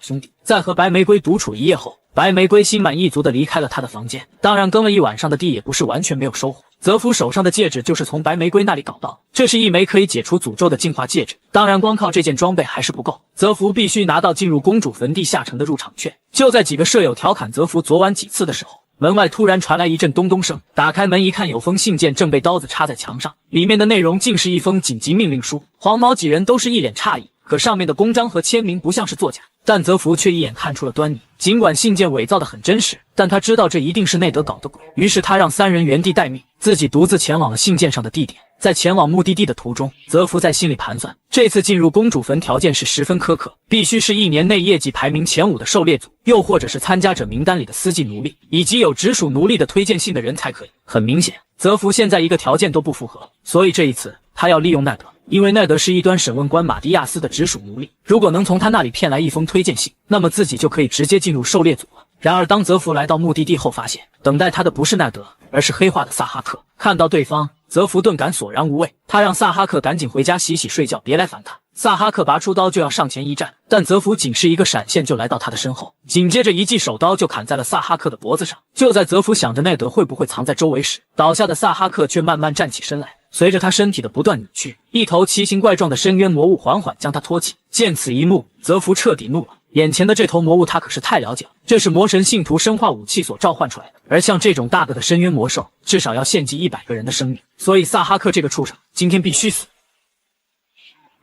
兄弟。在和白玫瑰独处一夜后，白玫瑰心满意足地离开了他的房间，当然耕了一晚上的地也不是完全没有收获。泽福手上的戒指就是从白玫瑰那里搞到，这是一枚可以解除诅咒的净化戒指。当然光靠这件装备还是不够，泽福必须拿到进入公主坟地下城的入场券。就在几个舍友调侃泽福昨晚几次的时候，门外突然传来一阵咚咚声，打开门一看，有封信件正被刀子插在墙上，里面的内容竟是一封紧急命令书。黄毛几人都是一脸诧异，可上面的公章和签名不像是作假，但泽福却一眼看出了端倪。尽管信件伪造的很真实，但他知道这一定是内德搞的鬼，于是他让3人原地待命，自己独自前往了信件上的地点。在前往目的地的途中，泽福在心里盘算，这次进入公主坟条件是十分苛刻，必须是1年内业绩排名前5的狩猎组，又或者是参加者名单里的司祭奴隶，以及有直属奴隶的推荐信的人才可以。很明显，泽福现在一个条件都不符合，所以这一次他他要利用奈德，因为奈德是异端审问官马蒂亚斯的直属奴隶，如果能从他那里骗来一封推荐信，那么自己就可以直接进入狩猎组了。然而当泽福来到目的地后，发现等待他的不是奈德，而是黑化的萨哈克。看到对方，泽福顿感索然无味，他让萨哈克赶紧回家洗洗睡觉，别来烦他。萨哈克拔出刀就要上前一战，但泽福仅是一个闪现就来到他的身后，紧接着一记手刀就砍在了萨哈克的脖子上。就在泽福想着奈德会不会藏在周围时，倒下的萨哈克却慢慢站起身来，随着他身体的不断扭曲，一头奇形怪状的深渊魔物缓缓将他托起。见此一幕，泽福彻底怒了。眼前的这头魔物他可是太了解了，这是魔神信徒生化武器所召唤出来的，而像这种大个的深渊魔兽，至少要献祭100个人的生命，所以萨哈克这个畜生今天必须死。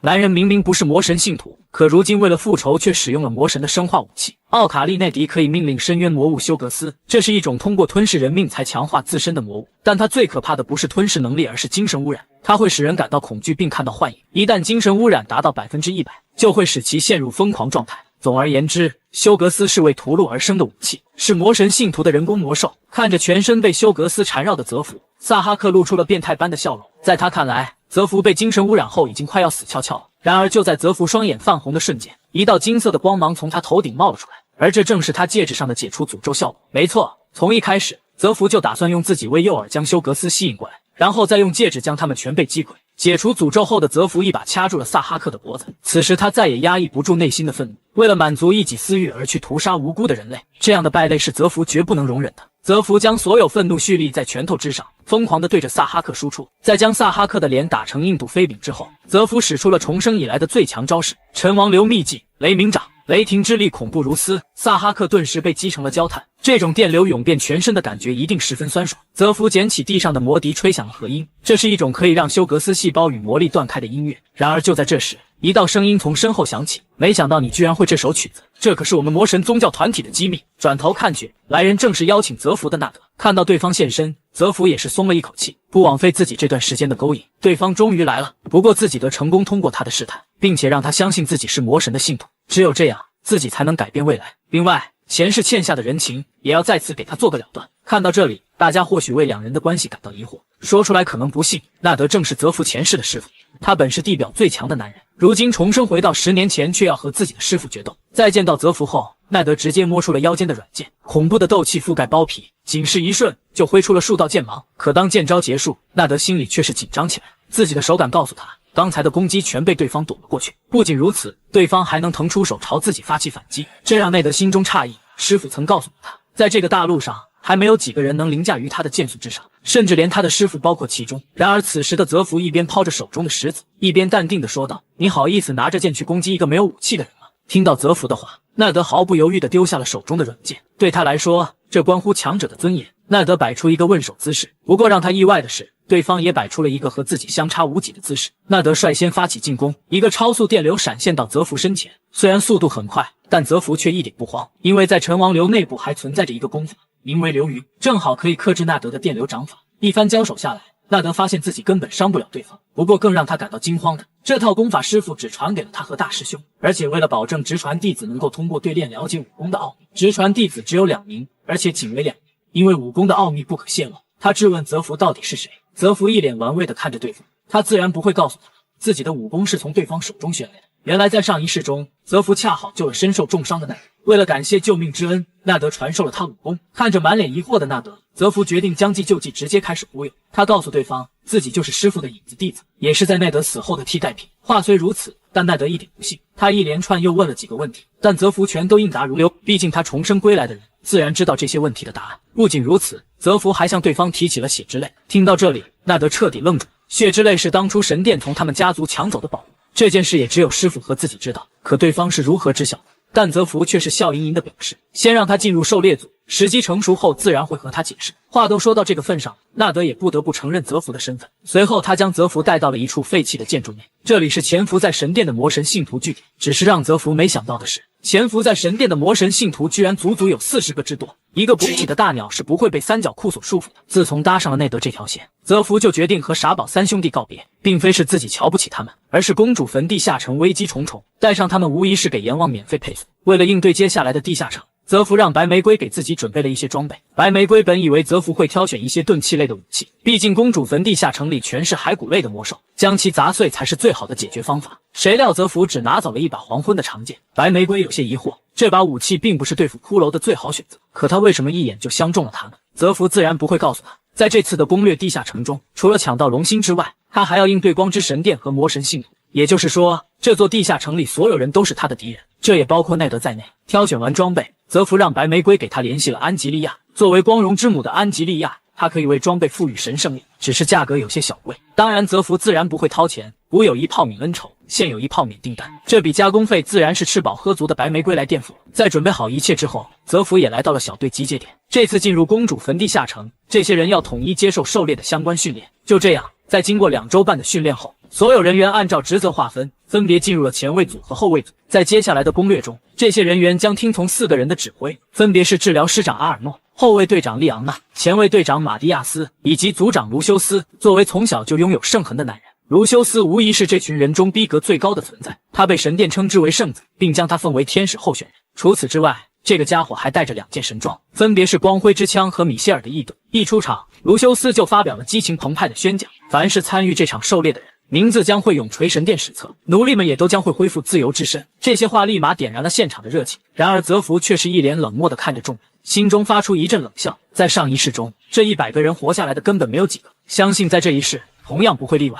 男人明明不是魔神信徒，可如今为了复仇却使用了魔神的生化武器。奥卡利内迪可以命令深渊魔物休格斯，这是一种通过吞噬人命才强化自身的魔物，但它最可怕的不是吞噬能力，而是精神污染。它会使人感到恐惧并看到幻影，一旦精神污染达到100%，就会使其陷入疯狂状态。总而言之，休格斯是为屠戮而生的武器，是魔神信徒的人工魔兽。看着全身被休格斯缠绕的泽福，萨哈克露出了变态般的笑容。在他看来，泽福被精神污染后已经快要死翘翘了。然而就在泽福双眼泛红的瞬间，一道金色的光芒从他头顶冒了出来，而这正是他戒指上的解除诅咒效果。没错，从一开始，泽福就打算用自己为诱饵将休格斯吸引过来，然后再用戒指将他们全被击溃。解除诅咒后的泽福一把掐住了萨哈克的脖子，此时他再也压抑不住内心的愤怒，为了满足一己私欲而去屠杀无辜的人类，这样的败类是泽福绝不能容忍的。泽福将所有愤怒蓄力在拳头之上，疯狂地对着萨哈克输出，在将萨哈克的脸打成印度飞饼之后，泽福使出了重生以来的最强招式——陈王流秘技雷鸣掌。雷霆之力恐怖如斯，萨哈克顿时被击成了焦炭，这种电流涌遍全身的感觉一定十分酸爽。泽福捡起地上的魔笛，吹响了和音，这是一种可以让休格斯细胞与魔力断开的音乐。然而就在这时，一道声音从身后响起，没想到你居然会这首曲子，这可是我们魔神宗教团体的机密。转头看去，来人正是邀请泽福的纳德。看到对方现身，泽福也是松了一口气，不枉费自己这段时间的勾引，对方终于来了。不过自己得成功通过他的试探，并且让他相信自己是魔神的信徒，只有这样自己才能改变未来。另外，前世欠下的人情也要再次给他做个了断。看到这里，大家或许为两人的关系感到疑惑，说出来可能不信，纳德正是泽福前世的师傅，他本是地表最强的男人，如今重生回到10年前，却要和自己的师傅决斗。在见到泽福后，奈德直接摸出了腰间的软剑，恐怖的斗气覆盖包皮，仅是一瞬就挥出了数道剑芒。可当剑招结束，纳德心里却是紧张起来，自己的手感告诉他，刚才的攻击全被对方躲了过去。不仅如此，对方还能腾出手朝自己发起反击，这让奈德心中诧异。师傅曾告诉他，在这个大陆上还没有几个人能凌驾于他的剑术之上，甚至连他的师傅包括其中。然而此时的泽福一边抛着手中的石子，一边淡定地说道：“你好意思拿着剑去攻击一个没有武器的人吗？”听到泽福的话，奈德毫不犹豫地丢下了手中的软剑。对他来说，这关乎强者的尊严。奈德摆出一个问手姿势，不过让他意外的是，对方也摆出了一个和自己相差无几的姿势。奈德率先发起进攻，一个超速电流闪现到泽福身前，虽然速度很快，但泽福却一点不慌，因为在陈王流内部还存在着一个功法，名为流云，正好可以克制纳德的电流掌法。一番交手下来，纳德发现自己根本伤不了对方。不过更让他感到惊慌的，这套功法师傅只传给了他和大师兄，而且为了保证直传弟子能够通过对练了解武功的奥秘，直传弟子只有2名，而且仅为2名，因为武功的奥秘不可泄露。他质问泽福到底是谁，泽福一脸玩味地看着对方，他自然不会告诉他自己的武功是从对方手中学来的。原来在上一世中，泽福恰好救了身受重伤的纳德，为了感谢救命之恩，纳德传授了他武功。看着满脸疑惑的纳德，泽福决定将计就计，直接开始忽悠。他告诉对方自己就是师傅的影子弟子，也是在奈德死后的替代品。话虽如此，但奈德一点不信，他一连串又问了几个问题，但泽福全都应答如流，毕竟他重生归来的人自然知道这些问题的答案。不仅如此，泽福还向对方提起了血之泪。听到这里，纳德彻底愣住。血之泪是当初神殿从他们家族抢走的宝物，这件事也只有师傅和自己知道，可对方是如何知晓的？但泽福却是笑盈盈地表示，先让他进入狩猎组，时机成熟后自然会和他解释。话都说到这个份上，纳德也不得不承认泽福的身份。随后他将泽福带到了一处废弃的建筑内，这里是潜伏在神殿的魔神信徒据点。只是让泽福没想到的是，潜伏在神殿的魔神信徒居然足足有40个之多，一个补给的大鸟是不会被三角裤所束缚的。自从搭上了内德这条线，泽福就决定和傻宝3兄弟告别，并非是自己瞧不起他们，而是公主坟地下城危机重重，带上他们无疑是给阎王免费配送。为了应对接下来的地下城，泽福让白玫瑰给自己准备了一些装备。白玫瑰本以为泽福会挑选一些钝器类的武器，毕竟公主坟地下城里全是骸骨类的魔兽，将其砸碎才是最好的解决方法。谁料泽福只拿走了一把黄昏的长剑。白玫瑰有些疑惑，这把武器并不是对付骷髅的最好选择，可他为什么一眼就相中了它呢？泽福自然不会告诉他，在这次的攻略地下城中，除了抢到龙心之外，他还要应对光之神殿和魔神信徒。也就是说，这座地下城里所有人都是他的敌人，这也包括奈德在内。挑选完装备，泽福让白玫瑰给他联系了安吉利亚。作为光荣之母的安吉利亚，他可以为装备赋予神圣力，只是价格有些小贵。当然，泽福自然不会掏钱，古有一炮泯恩仇，现有一炮免订单，这笔加工费自然是吃饱喝足的白玫瑰来垫付。在准备好一切之后，泽福也来到了小队集结点。这次进入公主坟地下城，这些人要统一接受狩猎的相关训练。就这样，在经过2周半的训练后，所有人员按照职责划分，分别进入了前卫组和后卫组。在接下来的攻略中，这些人员将听从4个人的指挥，分别是治疗师长阿尔诺、后卫队长利昂纳、前卫队长马蒂亚斯以及组长卢修斯。作为从小就拥有圣痕的男人，卢修斯无疑是这群人中逼格最高的存在，他被神殿称之为圣子，并将他奉为天使候选人。除此之外，这个家伙还带着2件神装，分别是光辉之枪和米歇尔的异盾。一出场，卢修斯就发表了激情澎湃的宣讲：凡是参与这场狩猎的人，名字将会永垂神殿史册，奴隶们也都将会恢复自由之身。这些话立马点燃了现场的热情。然而泽福却是一脸冷漠地看着众人，心中发出一阵冷笑。在上一世中，这100个人活下来的根本没有几个，相信在这一世同样不会例外。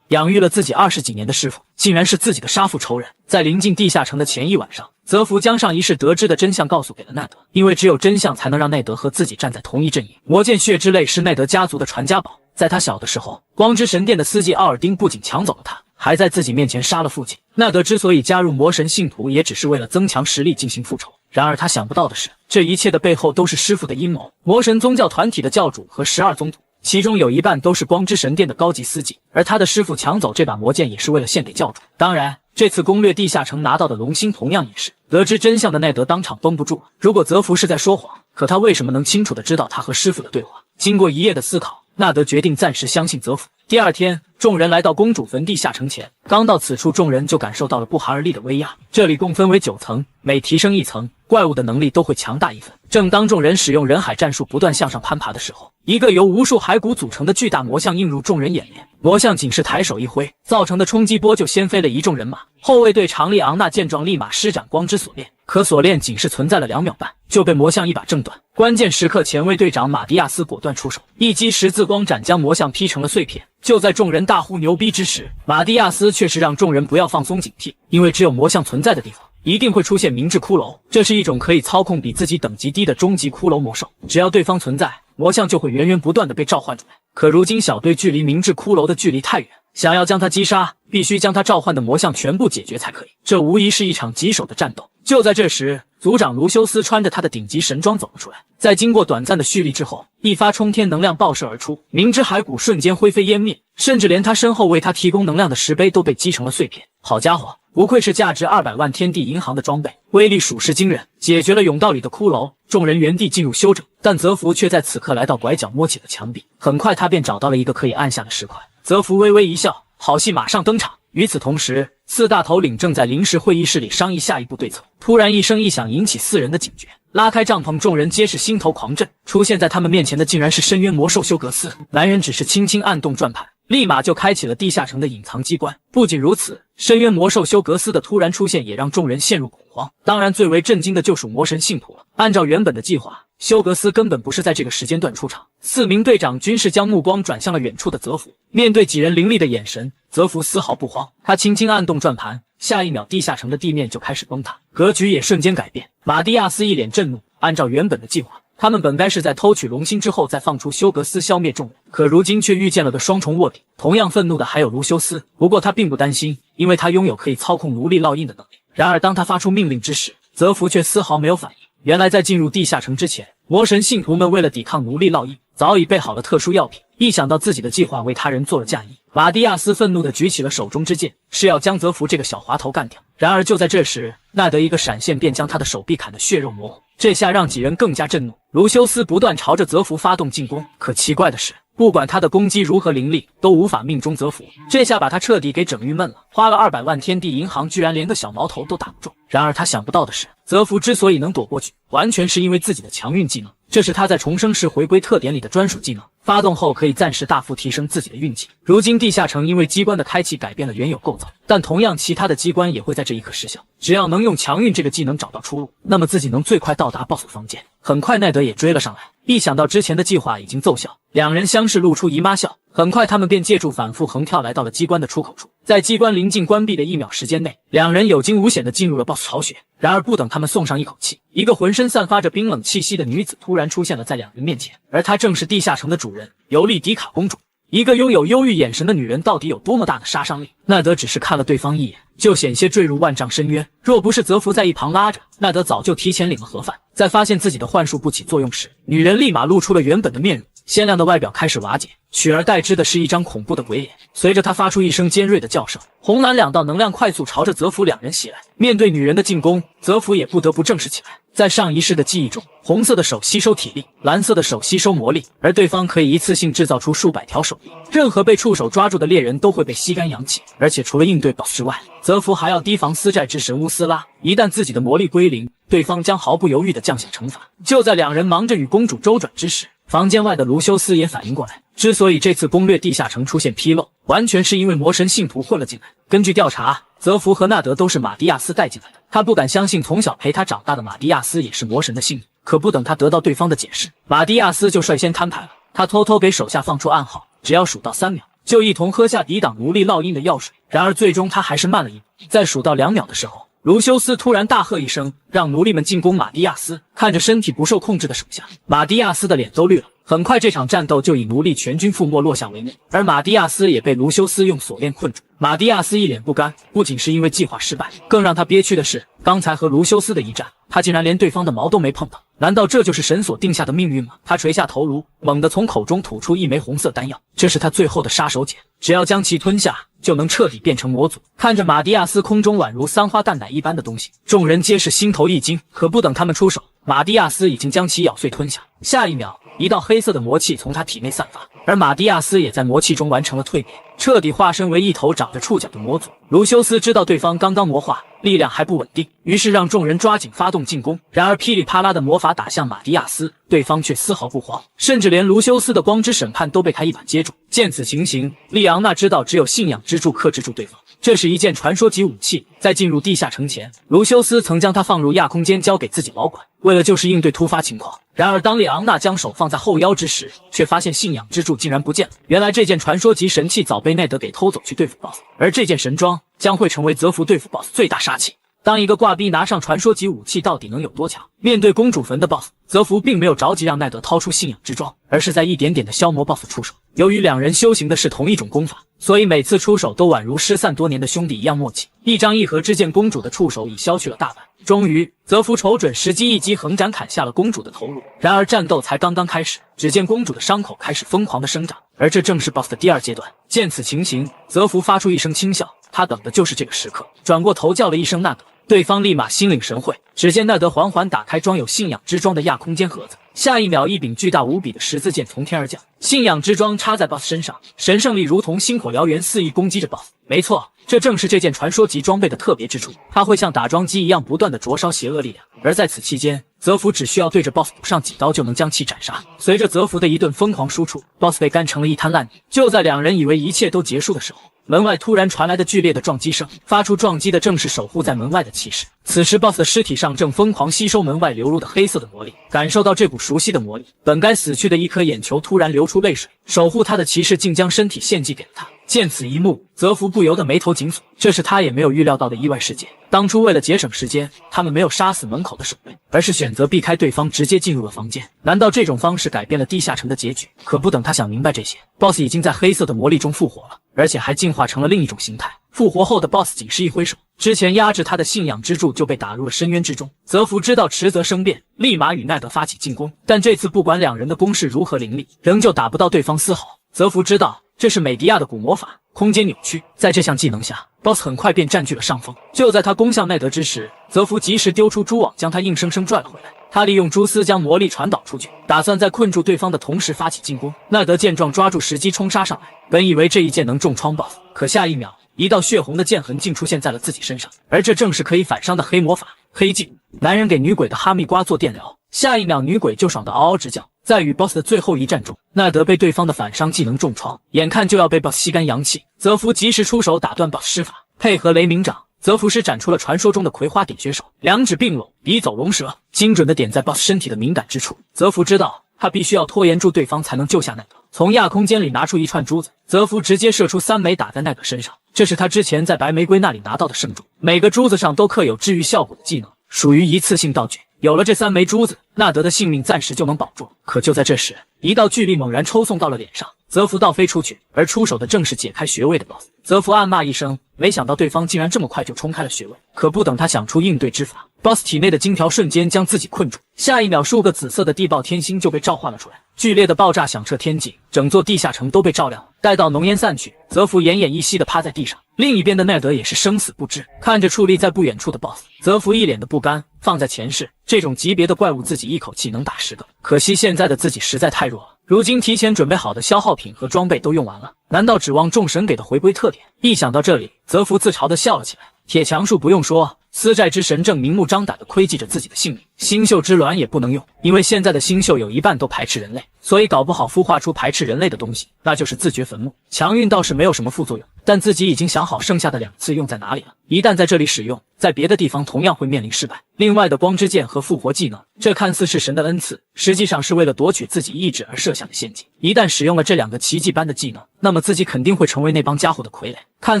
养育了自己20几年的师傅，竟然是自己的杀父仇人。在临近地下城的前一晚上，泽福将上一世得知的真相告诉给了奈德，因为只有真相才能让奈德和自己站在同一阵营。魔剑血之泪是奈德家族的传家宝，在他小的时候，光之神殿的司机奥尔丁不仅抢走了他，还在自己面前杀了父亲。奈德之所以加入魔神信徒，也只是为了增强实力进行复仇。然而他想不到的是，这一切的背后都是师父的阴谋。魔神宗教团体的教主和12宗徒，其中有一半都是光之神殿的高级司机，而他的师父抢走这把魔剑也是为了献给教主。当然，这次攻略地下城拿到的龙心同样也是。得知真相的奈德当场绷不住了。如果泽福是在说谎，可他为什么能清楚地知道他和师父的对话？经过1夜的思考，纳德决定暂时相信泽福。第2天，众人来到公主坟地下城前，刚到此处，众人就感受到了不寒而栗的威压。这里共分为9层，每提升1层，怪物的能力都会强大1分。正当众人使用人海战术不断向上攀爬的时候，一个由无数骸骨组成的巨大魔像映入众人眼帘。魔像仅是抬手一挥，造成的冲击波就掀飞了一众人马。后卫队长利昂纳见状，立马施展光之锁链，可锁链仅是存在了2秒半，就被魔像一把挣断。关键时刻，前卫队长马蒂亚斯果断出手，一击十字光斩将魔像劈成了碎片。就在众人大呼牛逼之时，马蒂亚斯却是让众人不要放松警惕，因为只有魔像存在的地方，一定会出现明智骷髅。这是一种可以操控比自己等级低的终极骷髅魔兽，只要对方存在，魔像就会源源不断的被召唤出来。可如今小队距离明智骷髅的距离太远，想要将他击杀，必须将他召唤的魔像全部解决才可以。这无疑是一场棘手的战斗。就在这时，族长卢修斯穿着他的顶级神装走了出来。在经过短暂的蓄力之后，一发冲天能量爆射而出，明知骸骨瞬间灰飞烟灭，甚至连他身后为他提供能量的石碑都被击成了碎片。好家伙，不愧是价值200万天地银行的装备，威力属实惊人，解决了甬道里的骷髅。众人原地进入休整，但泽福却在此刻来到拐角，摸起了墙壁。很快他便找到了一个可以按下的石块。泽福微微一笑，好戏马上登场。与此同时，4大头领正在临时会议室里商议下一步对策。突然一声异响引起4人的警觉，拉开帐篷，众人皆是心头狂震。出现在他们面前的竟然是深渊魔兽休格斯。男人只是轻轻按动转盘，立马就开启了地下城的隐藏机关。不仅如此，深渊魔兽休格斯的突然出现也让众人陷入恐慌。当然，最为震惊的就属魔神信徒了。按照原本的计划，休格斯根本不是在这个时间段出场。4名队长均是将目光转向了远处的泽福，面对几人凌厉的眼神，泽福丝毫不慌。他轻轻按动转盘，下一秒地下城的地面就开始崩塌，格局也瞬间改变。马蒂亚斯一脸震怒，按照原本的计划，他们本该是在偷取龙心之后再放出休格斯消灭众人，可如今却遇见了个双重卧底。同样愤怒的还有卢修斯，不过他并不担心，因为他拥有可以操控奴隶烙印的能力。然而当他发出命令之时，泽福却丝毫没有反应。原来在进入地下城之前，魔神信徒们为了抵抗奴隶烙印，早已备好了特殊药品。一想到自己的计划为他人做了嫁衣，马蒂亚斯愤怒地举起了手中之剑，是要将泽福这个小滑头干掉。然而就在这时，奈德一个闪现便将他的手臂砍得血肉模糊，这下让几人更加震怒。卢修斯不断朝着泽福发动进攻，可奇怪的是，不管他的攻击如何凌厉，都无法命中泽福。这下把他彻底给整郁闷了，花了200万天地银行，居然连个小毛头都打不中。然而他想不到的是，泽福之所以能躲过去，完全是因为自己的强运技能，这是他在重生时回归特点里的专属技能，发动后可以暂时大幅提升自己的运气。如今地下城因为机关的开启改变了原有构造，但同样其他的机关也会在这一刻失效。只要能用强运这个技能找到出路，那么自己能最快到达 BOSS 房间。很快奈德也追了上来，一想到之前的计划已经奏效，两人相视露出姨妈笑。很快他们便借助反复横跳来到了机关的出口处，在机关临近关闭的1秒时间内，两人有惊无险地进入了 BOSS 巢穴。然而不等他们松上一口气，一个浑身散发着冰冷气息的女子突然出现了在两人面前，而她正是地下城的主人尤利迪卡公主。一个拥有忧郁眼神的女人到底有多么大的杀伤力？奈德只是看了对方一眼，就险些坠入万丈深渊。若不是泽福在一旁拉着，奈德早就提前领了盒饭。在发现自己的幻术不起作用时，女人立马露出了原本的面容，鲜亮的外表开始瓦解，取而代之的是一张恐怖的鬼脸。随着她发出一声尖锐的叫声，红蓝两道能量快速朝着泽福两人袭来。面对女人的进攻，泽福也不得不正视起来。在上一世的记忆中，红色的手吸收体力，蓝色的手吸收魔力，而对方可以一次性制造出数百条手臂，任何被触手抓住的猎人都会被吸干阳气。而且除了应对 BOSS 之外，泽福还要提防私债之神乌斯拉，一旦自己的魔力归零，对方将毫不犹豫地降下惩罚。就在两人忙着与公主周转之时，房间外的卢修斯也反应过来，之所以这次攻略地下城出现纰漏，完全是因为魔神信徒混了进来。根据调查，泽福和纳德都是马蒂亚斯带进来的，他不敢相信从小陪他长大的马蒂亚斯也是魔神的信徒。可不等他得到对方的解释，马蒂亚斯就率先摊牌了。他偷偷给手下放出暗号，只要数到3秒，就一同喝下抵挡奴隶烙印的药水。然而最终他还是慢了一步，在数到2秒的时候，卢修斯突然大喝一声，让奴隶们进攻马蒂亚斯。看着身体不受控制的手下，马蒂亚斯的脸都绿了。很快这场战斗就以奴隶全军覆没落下帷幕，而马蒂亚斯也被卢修斯用锁链困住。马蒂亚斯一脸不甘，不仅是因为计划失败，更让他憋屈的是，刚才和卢修斯的一战，他竟然连对方的毛都没碰到。难道这就是神所定下的命运吗？他垂下头颅，猛地从口中吐出一枚红色丹药，这是他最后的杀手锏，只要将其吞下，就能彻底变成魔族。看着马蒂亚斯空中宛如3花淡奶一般的东西，众人皆是心头一惊。可不等他们出手，马蒂亚斯已经将其咬碎吞下。下一秒，一道黑色的魔气从他体内散发，而马蒂亚斯也在魔气中完成了蜕变，彻底化身为一头长着触角的魔族。卢修斯知道对方刚刚魔化，力量还不稳定，于是让众人抓紧发动进攻。然而噼里啪啦的魔法打向马蒂亚斯，对方却丝毫不慌，甚至连卢修斯的光之审判都被他一把接住。见此情形，利昂娜知道只有信仰之柱克制住对方。这是一件传说级武器，在进入地下城前，卢修斯曾将它放入亚空间交给自己保管，为了就是应对突发情况。然而当利昂娜将手放在后腰之时，却发现信仰之柱竟然不见了。原来这件传说级神器早被奈德给偷走去对付 BOSS， 而这件神装将会成为泽福对付 BOSS 最大杀器。当一个挂逼拿上传说级武器到底能有多强？面对公主坟的 BOSS， 泽福并没有着急让奈德掏出信仰之装，而是在一点点的消磨 BOSS 出手。由于两人修行的是同一种功法，所以每次出手都宛如失散多年的兄弟一样默契。一张一合之间，公主的触手已消去了大半。终于，泽福瞅准时机，一击横斩砍下了公主的头颅。然而战斗才刚刚开始，只见公主的伤口开始疯狂的生长，而这正是 BOSS 的第2阶段。见此情形，泽福发出一声轻笑，他等的就是这个时刻，转过头叫了一声纳德。对方立马心领神会，只见奈德缓缓打开装有信仰之装的亚空间盒子，下一秒一柄巨大无比的十字剑从天而降，信仰之装插在 BOSS 身上，神圣力如同星火燎原，肆意攻击着 BOSS。没错，这正是这件传说级装备的特别之处，它会像打桩机一样不断的灼烧邪恶力量，而在此期间，泽福只需要对着 BOSS 补上几刀就能将其斩杀。随着泽福的一顿疯狂输出， BOSS 被干成了一滩烂泥。就在两人以为一切都结束的时候，门外突然传来的剧烈的撞击声，发出撞击的正是守护在门外的骑士。此时 BOSS 的尸体上正疯狂吸收门外流入的黑色的魔力，感受到这股熟悉的魔力，本该死去的一颗眼球突然流出泪水，守护他的骑士竟将身体献祭给了他。见此一幕，泽福不由得眉头紧锁，这是他也没有预料到的意外事件。当初为了节省时间，他们没有杀死门口的守卫，而是选择避开对方，直接进入了房间。难道这种方式改变了地下城的结局？可不等他想明白这些， BOSS 已经在黑色的魔力中复活了，而且还进化成了另一种形态。复活后的 BOSS 仅是一挥手，之前压制他的信仰之柱就被打入了深渊之中。泽福知道迟则生变，立马与奈德发起进攻，但这次不管两人的攻势如何凌厉，仍旧打不到对方丝毫。泽福知道这是美迪亚的古魔法空间扭曲。在这项技能下 ，BOSS 很快便占据了上风。就在他攻向奈德之时，泽福及时丢出蛛网，将他硬生生拽了回来。他利用蛛丝将魔力传导出去，打算在困住对方的同时发起进攻。奈德见状，抓住时机冲杀上来，本以为这一剑能重创 BOSS， 可下一秒，一道血红的剑痕竟出现在了自己身上，而这正是可以反伤的黑魔法黑镜。男人给女鬼的哈密瓜做电疗，下一秒女鬼就爽得嗷嗷直叫。在与 BOSS 的最后一战中，奈德被对方的反伤技能重创，眼看就要被 BOSS 吸干阳气，泽福及时出手打断 BOSS 施法，配合雷鸣掌，泽福施展出了传说中的葵花点穴手，两指并拢，笔走龙蛇，精准的点在 BOSS 身体的敏感之处。泽福知道他必须要拖延住对方才能救下奈德，从亚空间里拿出一串珠子，泽福直接射出3枚打在奈德身上，这是他之前在白玫瑰那里拿到的圣珠，每个珠子上都刻有治愈效果的技能，属于一次性道具。有了这3枚珠子，纳德的性命暂时就能保住。可就在这时，一道巨力猛然抽送到了脸上，泽福倒飞出去，而出手的正是解开穴位的 BOSS。泽福暗骂一声，没想到对方竟然这么快就冲开了穴位。可不等他想出应对之法， BOSS 体内的金条瞬间将自己困住，下一秒数个紫色的地爆天星就被召唤了出来，剧烈的爆炸响彻天际，整座地下城都被照亮。待到浓烟散去，泽福奄奄一息的趴在地上，另一边的奈德也是生死不知，看着矗立在不远处的 BOSS， 泽福一脸的不甘。放在前世，这种级别的怪物自己一口气能打10个，可惜现在的自己实在太弱了，如今提前准备好的消耗品和装备都用完了，难道指望众神给的回归特点？一想到这里，泽福自嘲的笑了起来。铁墙术不用说，私债之神正明目张胆地窥忌着自己的性命。星宿之卵也不能用，因为现在的星宿有一半都排斥人类，所以搞不好孵化出排斥人类的东西，那就是自掘坟墓。强运倒是没有什么副作用，但自己已经想好剩下的2次用在哪里了，一旦在这里使用，在别的地方同样会面临失败。另外的光之剑和复活技能，这看似是神的恩赐，实际上是为了夺取自己意志而设下的陷阱。一旦使用了这2个奇迹般的技能，那么自己肯定会成为那帮家伙的傀儡。看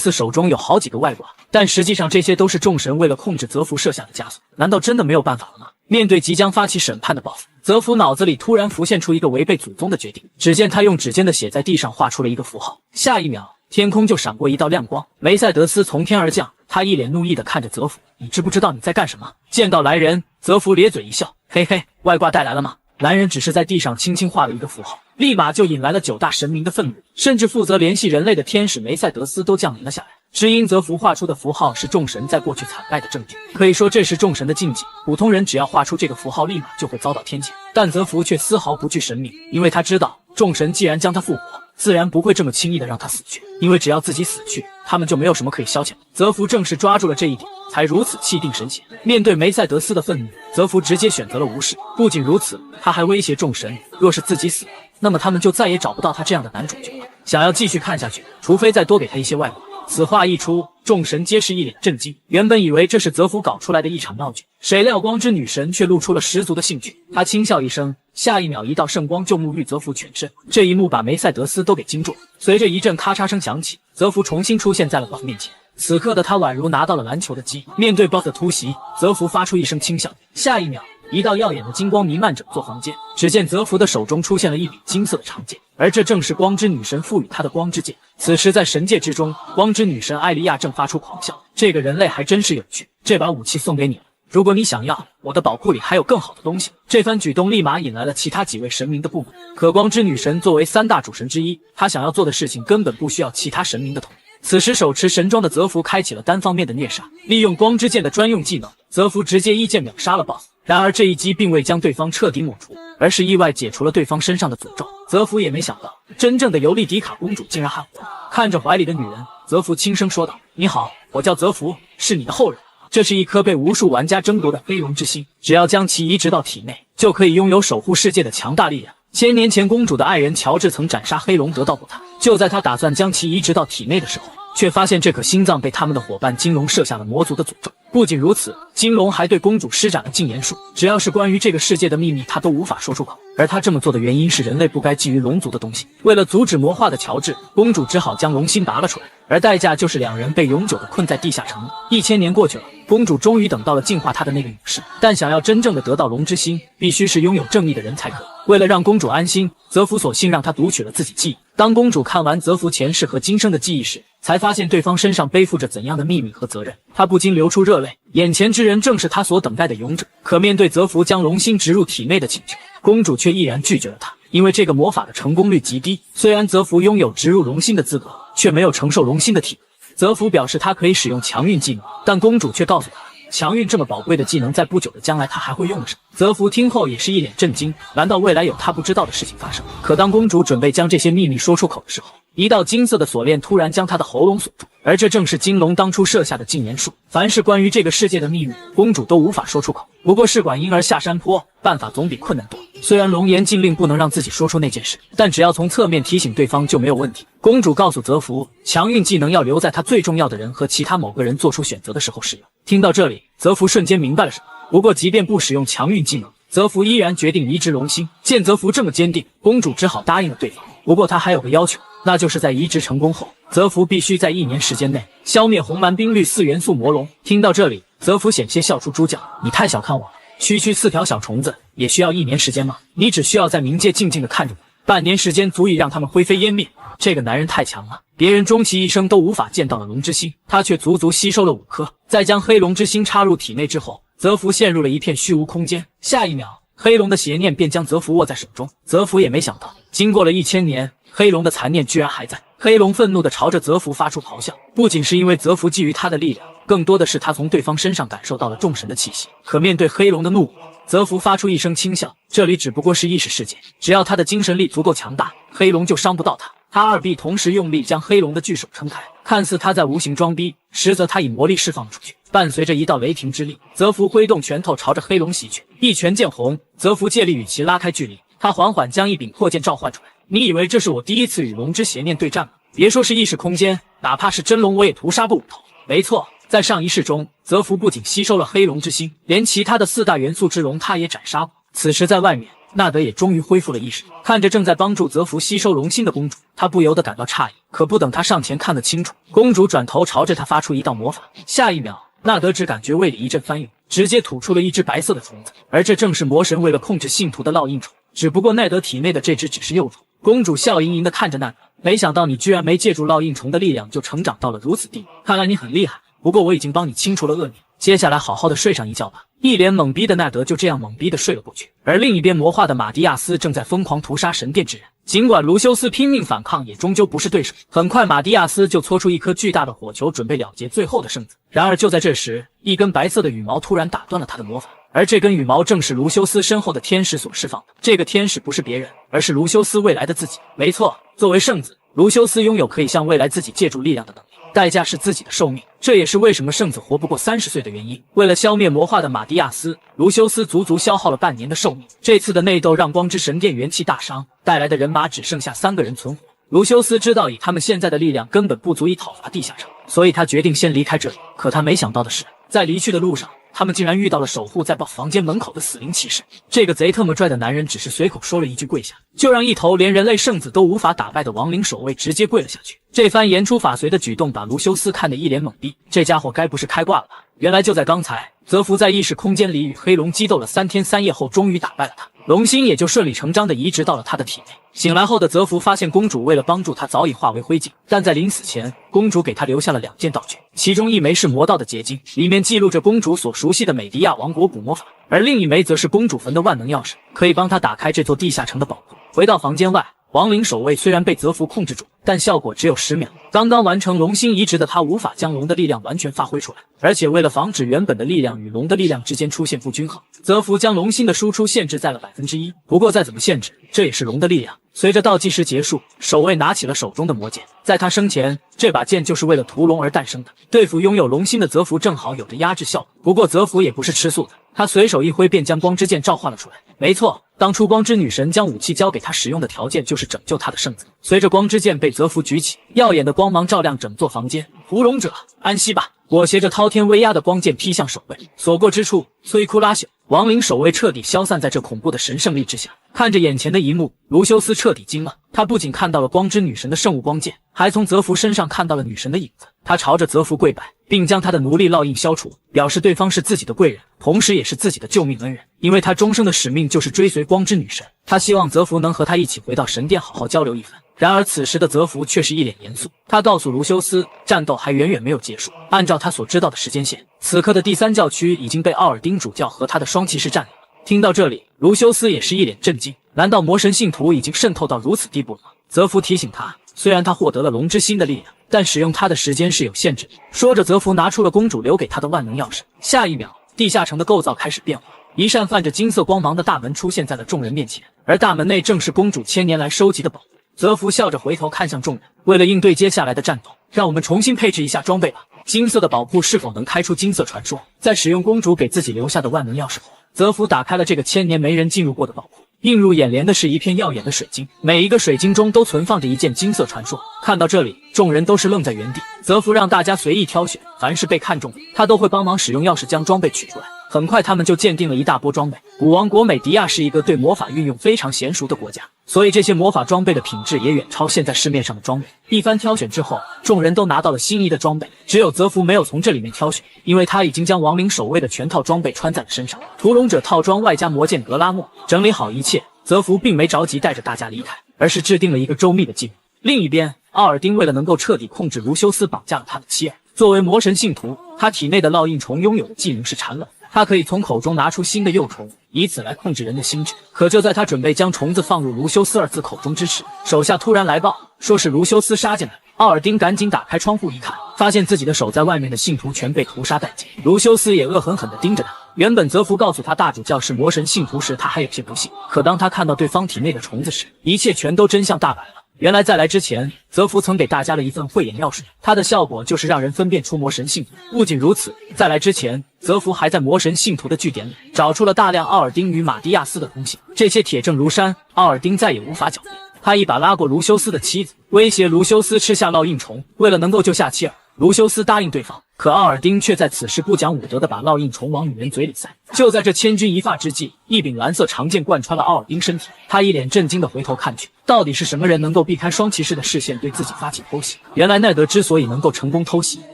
似手中有好几个外挂，但实际上这些都是众神为了控制泽福设下的枷锁。难道真的没有办法了吗？面对即将发起审判的 BOSS， 泽福脑子里突然浮现出一个违背祖宗的决定。只见他用指尖的血在地上画出了一个符号，下一秒天空就闪过一道亮光，梅赛德斯从天而降，他一脸怒意地看着泽福，你知不知道你在干什么？见到来人，泽福咧嘴一笑，嘿嘿，外挂带来了吗？男人只是在地上轻轻画了一个符号，立马就引来了9大神明的愤怒，甚至负责联系人类的天使梅赛德斯都降临了下来。只因泽福画出的符号是众神在过去惨败的证据，可以说这是众神的禁忌，普通人只要画出这个符号，立马就会遭到天谴。但泽福却丝毫不惧神明，因为他知道众神既然将他复活，自然不会这么轻易的让他死去，因为只要自己死去，他们就没有什么可以消遣的。泽福正是抓住了这一点，才如此气定神闲。面对梅赛德斯的愤怒，泽福直接选择了无视。不仅如此，他还威胁众神，若是自己死了，那么他们就再也找不到他这样的男主角了。想要继续看下去，除非再多给他一些外挂。此话一出，众神皆是一脸震惊，原本以为这是泽福搞出来的一场闹剧，谁料光之女神却露出了十足的兴趣。她轻笑一声，下一秒一道圣光就沐浴泽福全身，这一幕把梅赛德斯都给惊住了。随着一阵咔嚓声响起，泽福重新出现在了 BOSS 面前。此刻的他宛如拿到了篮球的机，面对 BOSS 的突袭，泽福发出一声轻笑，下一秒一道耀眼的金光弥漫整座房间，只见泽福的手中出现了一柄金色的长剑，而这正是光之女神赋予他的光之剑。此时在神界之中，光之女神艾莉亚正发出狂笑，这个人类还真是有趣，这把武器送给你了，如果你想要，我的宝库里还有更好的东西。这番举动立马引来了其他几位神明的不满，可光之女神作为3大主神之一，她想要做的事情根本不需要其他神明的同意。此时手持神装的泽福开启了单方面的虐杀，利用光之剑的专用技能，泽福直接一剑秒杀了 BOSS。然而这一击并未将对方彻底抹除，而是意外解除了对方身上的诅咒。泽福也没想到，真正的尤利迪卡公主竟然还活。看着怀里的女人，泽福轻声说道：“你好，我叫泽福，是你的后人。这是一颗被无数玩家争夺的黑龙之心，只要将其移植到体内，就可以拥有守护世界的强大力量。1000年前，公主的爱人乔治曾斩杀黑龙得到过它。就在他打算将其移植到体内的时候，却发现这颗心脏被他们的伙伴金龙设下了魔族的诅咒。不仅如此，金龙还对公主施展了禁言术，只要是关于这个世界的秘密，他都无法说出口。而他这么做的原因是人类不该觊觎龙族的东西。为了阻止魔化的乔治，公主只好将龙心拔了出来，而代价就是2人被永久的困在地下城。1000年过去了，公主终于等到了净化她的那个勇士，但想要真正的得到龙之心，必须是拥有正义的人才可以。为了让公主安心，泽福索性让她读取了自己记忆。当公主看完泽福前世和今生的记忆时，才发现对方身上背负着怎样的秘密和责任，她不禁流出热泪。眼前之人正是她所等待的勇者。可面对泽福将龙心植入体内的请求，公主却毅然拒绝了他，因为这个魔法的成功率极低。虽然泽福拥有植入龙心的资格，却没有承受龙心的体能。泽福表示他可以使用强运技能，但公主却告诉他，强运这么宝贵的技能，在不久的将来他还会用得上。泽福听后也是一脸震惊，难道未来有他不知道的事情发生？可当公主准备将这些秘密说出口的时候，一道金色的锁链突然将他的喉咙锁住，而这正是金龙当初设下的禁言术。凡是关于这个世界的秘密，公主都无法说出口。不过试管婴儿下山坡，办法总比困难多。虽然龙颜禁令不能让自己说出那件事，但只要从侧面提醒对方就没有问题。公主告诉泽福，强运技能要留在他最重要的人和其他某个人做出选择的时候使用。听到这里，泽福瞬间明白了什么。不过即便不使用强运技能，泽福依然决定移植龙心。见泽福这么坚定，公主只好答应了对方。不过她还有个要求，那就是在移植成功后，泽福必须在1年时间内消灭红蛮冰绿4元素魔龙。听到这里，泽福险些笑出猪叫，你太小看我了，区区4条小虫子也需要1年时间吗？你只需要在冥界静静地看着我，半年时间足以让他们灰飞烟灭。这个男人太强了，别人终其一生都无法见到的龙之心，他却足足吸收了5颗。在将黑龙之心插入体内之后，泽福陷入了一片虚无空间。下一秒，黑龙的邪念便将泽福握在手中。泽福也没想到，经过了1000年，黑龙的残念居然还在。黑龙愤怒地朝着泽福发出咆哮，不仅是因为泽福觊觎他的力量，更多的是他从对方身上感受到了众神的气息。可面对黑龙的怒火，泽福发出一声轻笑，这里只不过是意识世界，只要他的精神力足够强大，黑龙就伤不到他。他2臂同时用力将黑龙的巨手撑开，看似他在无形装逼，实则他以魔力释放出去。伴随着一道雷霆之力，泽福挥动拳头朝着黑龙袭去，一拳见红。泽福借力与其拉开距离，他缓缓将一柄破剑召唤出来。你以为这是我第一次与龙之邪念对战吗？别说是意识空间，哪怕是真龙我也屠杀不五头。没错，在上一世中，泽福不仅吸收了黑龙之心，连其他的4大元素之龙他也斩杀过。此时在外面，纳德也终于恢复了意识，看着正在帮助泽福吸收龙心的公主，他不由得感到诧异。可不等他上前看得清楚，公主转头朝着他发出一道魔法，下一秒，纳德只感觉胃里一阵翻涌，直接吐出了一只白色的虫子，而这正是魔神为了控制信徒的烙印虫。只不过奈德体内的这只只是幼虫。公主笑盈盈地看着奈德，没想到你居然没借助烙印虫的力量就成长到了如此地步，看来你很厉害。不过我已经帮你清除了恶念，接下来好好的睡上一觉吧。一脸懵逼的奈德就这样懵逼的睡了过去，而另一边魔化的马蒂亚斯正在疯狂屠杀神殿之人。尽管卢修斯拼命反抗，也终究不是对手。很快，马蒂亚斯就搓出一颗巨大的火球，准备了结最后的圣子。然而就在这时，一根白色的羽毛突然打断了他的魔法，而这根羽毛正是卢修斯身后的天使所释放的。这个天使不是别人，而是卢修斯未来的自己。没错，作为圣子，卢修斯拥有可以向未来自己借助力量的能力，代价是自己的寿命。这也是为什么圣子活不过30岁的原因。为了消灭魔化的马蒂亚斯，卢修斯足足消耗了半年的寿命。这次的内斗让光之神殿元气大伤，带来的人马只剩下3个人存活。卢修斯知道以他们现在的力量根本不足以讨伐地下城，所以他决定先离开这里。可他没想到的是，在离去的路上，他们竟然遇到了守护在房间门口的死灵骑士。这个贼特么拽的男人只是随口说了一句跪下，就让一头连人类圣子都无法打败的亡灵守卫直接跪了下去。这番言出法随的举动把卢修斯看得一脸懵逼，这家伙该不是开挂了吧？原来就在刚才，泽福在意识空间里与黑龙激斗了3天3夜后，终于打败了他，龙心也就顺理成章地移植到了他的体内。醒来后的泽福发现公主为了帮助他早已化为灰烬，但在临死前，公主给他留下了2件道具，其中一枚是魔道的结晶，里面记录着公主所熟悉的美迪亚王国古魔法，而另一枚则是公主坟的万能钥匙，可以帮他打开这座地下城的宝库。回到房间外，亡灵守卫虽然被泽福控制住，但效果只有10秒。刚刚完成龙心移植的他无法将龙的力量完全发挥出来，而且为了防止原本的力量与龙的力量之间出现不均衡，泽福将龙心的输出限制在了1%。不过再怎么限制，这也是龙的力量。随着倒计时结束，守卫拿起了手中的魔剑，在他生前，这把剑就是为了屠龙而诞生的。对付拥有龙心的泽福正好有着压制效果。不过泽福也不是吃素的，他随手一挥便将光之剑召唤了出来。没错，当初光之女神将武器交给他使用的条件就是拯救他的圣子。随着光之剑被泽福举起，耀眼的光芒照亮整座房间。屠龙者，安息吧！裹挟着滔天威压的光剑劈向守卫，所过之处摧枯拉朽，亡灵守卫彻底消散在这恐怖的神圣力之下。看着眼前的一幕，卢修斯彻底惊了。他不仅看到了光之女神的圣物光剑，还从泽福身上看到了女神的影子。他朝着泽福跪拜，并将他的奴隶烙印消除，表示对方是自己的贵人，同时也是自己的救命恩人。因为他终生的使命就是追随光之女神，他希望泽福能和他一起回到神殿好好交流一番。然而此时的泽福却是一脸严肃，他告诉卢修斯，战斗还远远没有结束。按照他所知道的时间线，此刻的第3教区已经被奥尔丁主教和他的双骑士占领了。听到这里，卢修斯也是一脸震惊，难道魔神信徒已经渗透到如此地步了吗？泽福提醒他，虽然他获得了龙之心的力量，但使用它的时间是有限制的。说着，泽福拿出了公主留给他的万能钥匙。下一秒，地下城的构造开始变化，一扇泛着金色光芒的大门出现在了众人面前，而大门内正是公主千年来收集的宝物。泽福笑着回头看向众人，为了应对接下来的战斗，让我们重新配置一下装备吧。金色的宝库是否能开出金色传说？在使用公主给自己留下的万能钥匙后，泽福打开了这个千年没人进入过的宝库。映入眼帘的是一片耀眼的水晶，每一个水晶中都存放着一件金色传说。看到这里，众人都是愣在原地。泽福让大家随意挑选，凡是被看中的，他都会帮忙使用钥匙将装备取出来。很快，他们就鉴定了一大波装备。古王国美迪亚是一个对魔法运用非常娴熟的国家，所以这些魔法装备的品质也远超现在市面上的装备。一番挑选之后，众人都拿到了心仪的装备，只有泽福没有从这里面挑选，因为他已经将亡灵守卫的全套装备穿在了身上，屠龙者套装外加魔剑格拉莫。整理好一切，泽福并没着急带着大家离开，而是制定了一个周密的计划。另一边，奥尔丁为了能够彻底控制卢修斯，绑架了他的妻儿。作为魔神信徒，他体内的烙印虫拥有的技能是产冷，他可以从口中拿出新的幼虫，以此来控制人的心智。可就在他准备将虫子放入卢修斯儿子口中之时，手下突然来报，说是卢修斯杀进来。奥尔丁赶紧打开窗户一看，发现自己的守在外面的信徒全被屠杀殆尽。卢修斯也恶狠狠地盯着他。原本泽福告诉他大主教是魔神信徒时，他还有些不信，可当他看到对方体内的虫子时，一切全都真相大白了。原来在来之前，泽福曾给大家了一份慧眼药水，它的效果就是让人分辨出魔神信徒。不仅如此，在来之前，泽福还在魔神信徒的据点里找出了大量奥尔丁与马蒂亚斯的通信，这些铁证如山，奥尔丁再也无法狡辩。他一把拉过卢修斯的妻子，威胁卢修斯吃下烙印虫。为了能够救下妻儿，卢修斯答应对方，可奥尔丁却在此时不讲武德的把烙印虫往女人嘴里塞。就在这千钧一发之际，一柄蓝色长剑贯穿了奥尔丁身体，他一脸震惊的回头看去，到底是什么人能够避开双骑士的视线对自己发起偷袭？原来奈德之所以能够成功偷袭，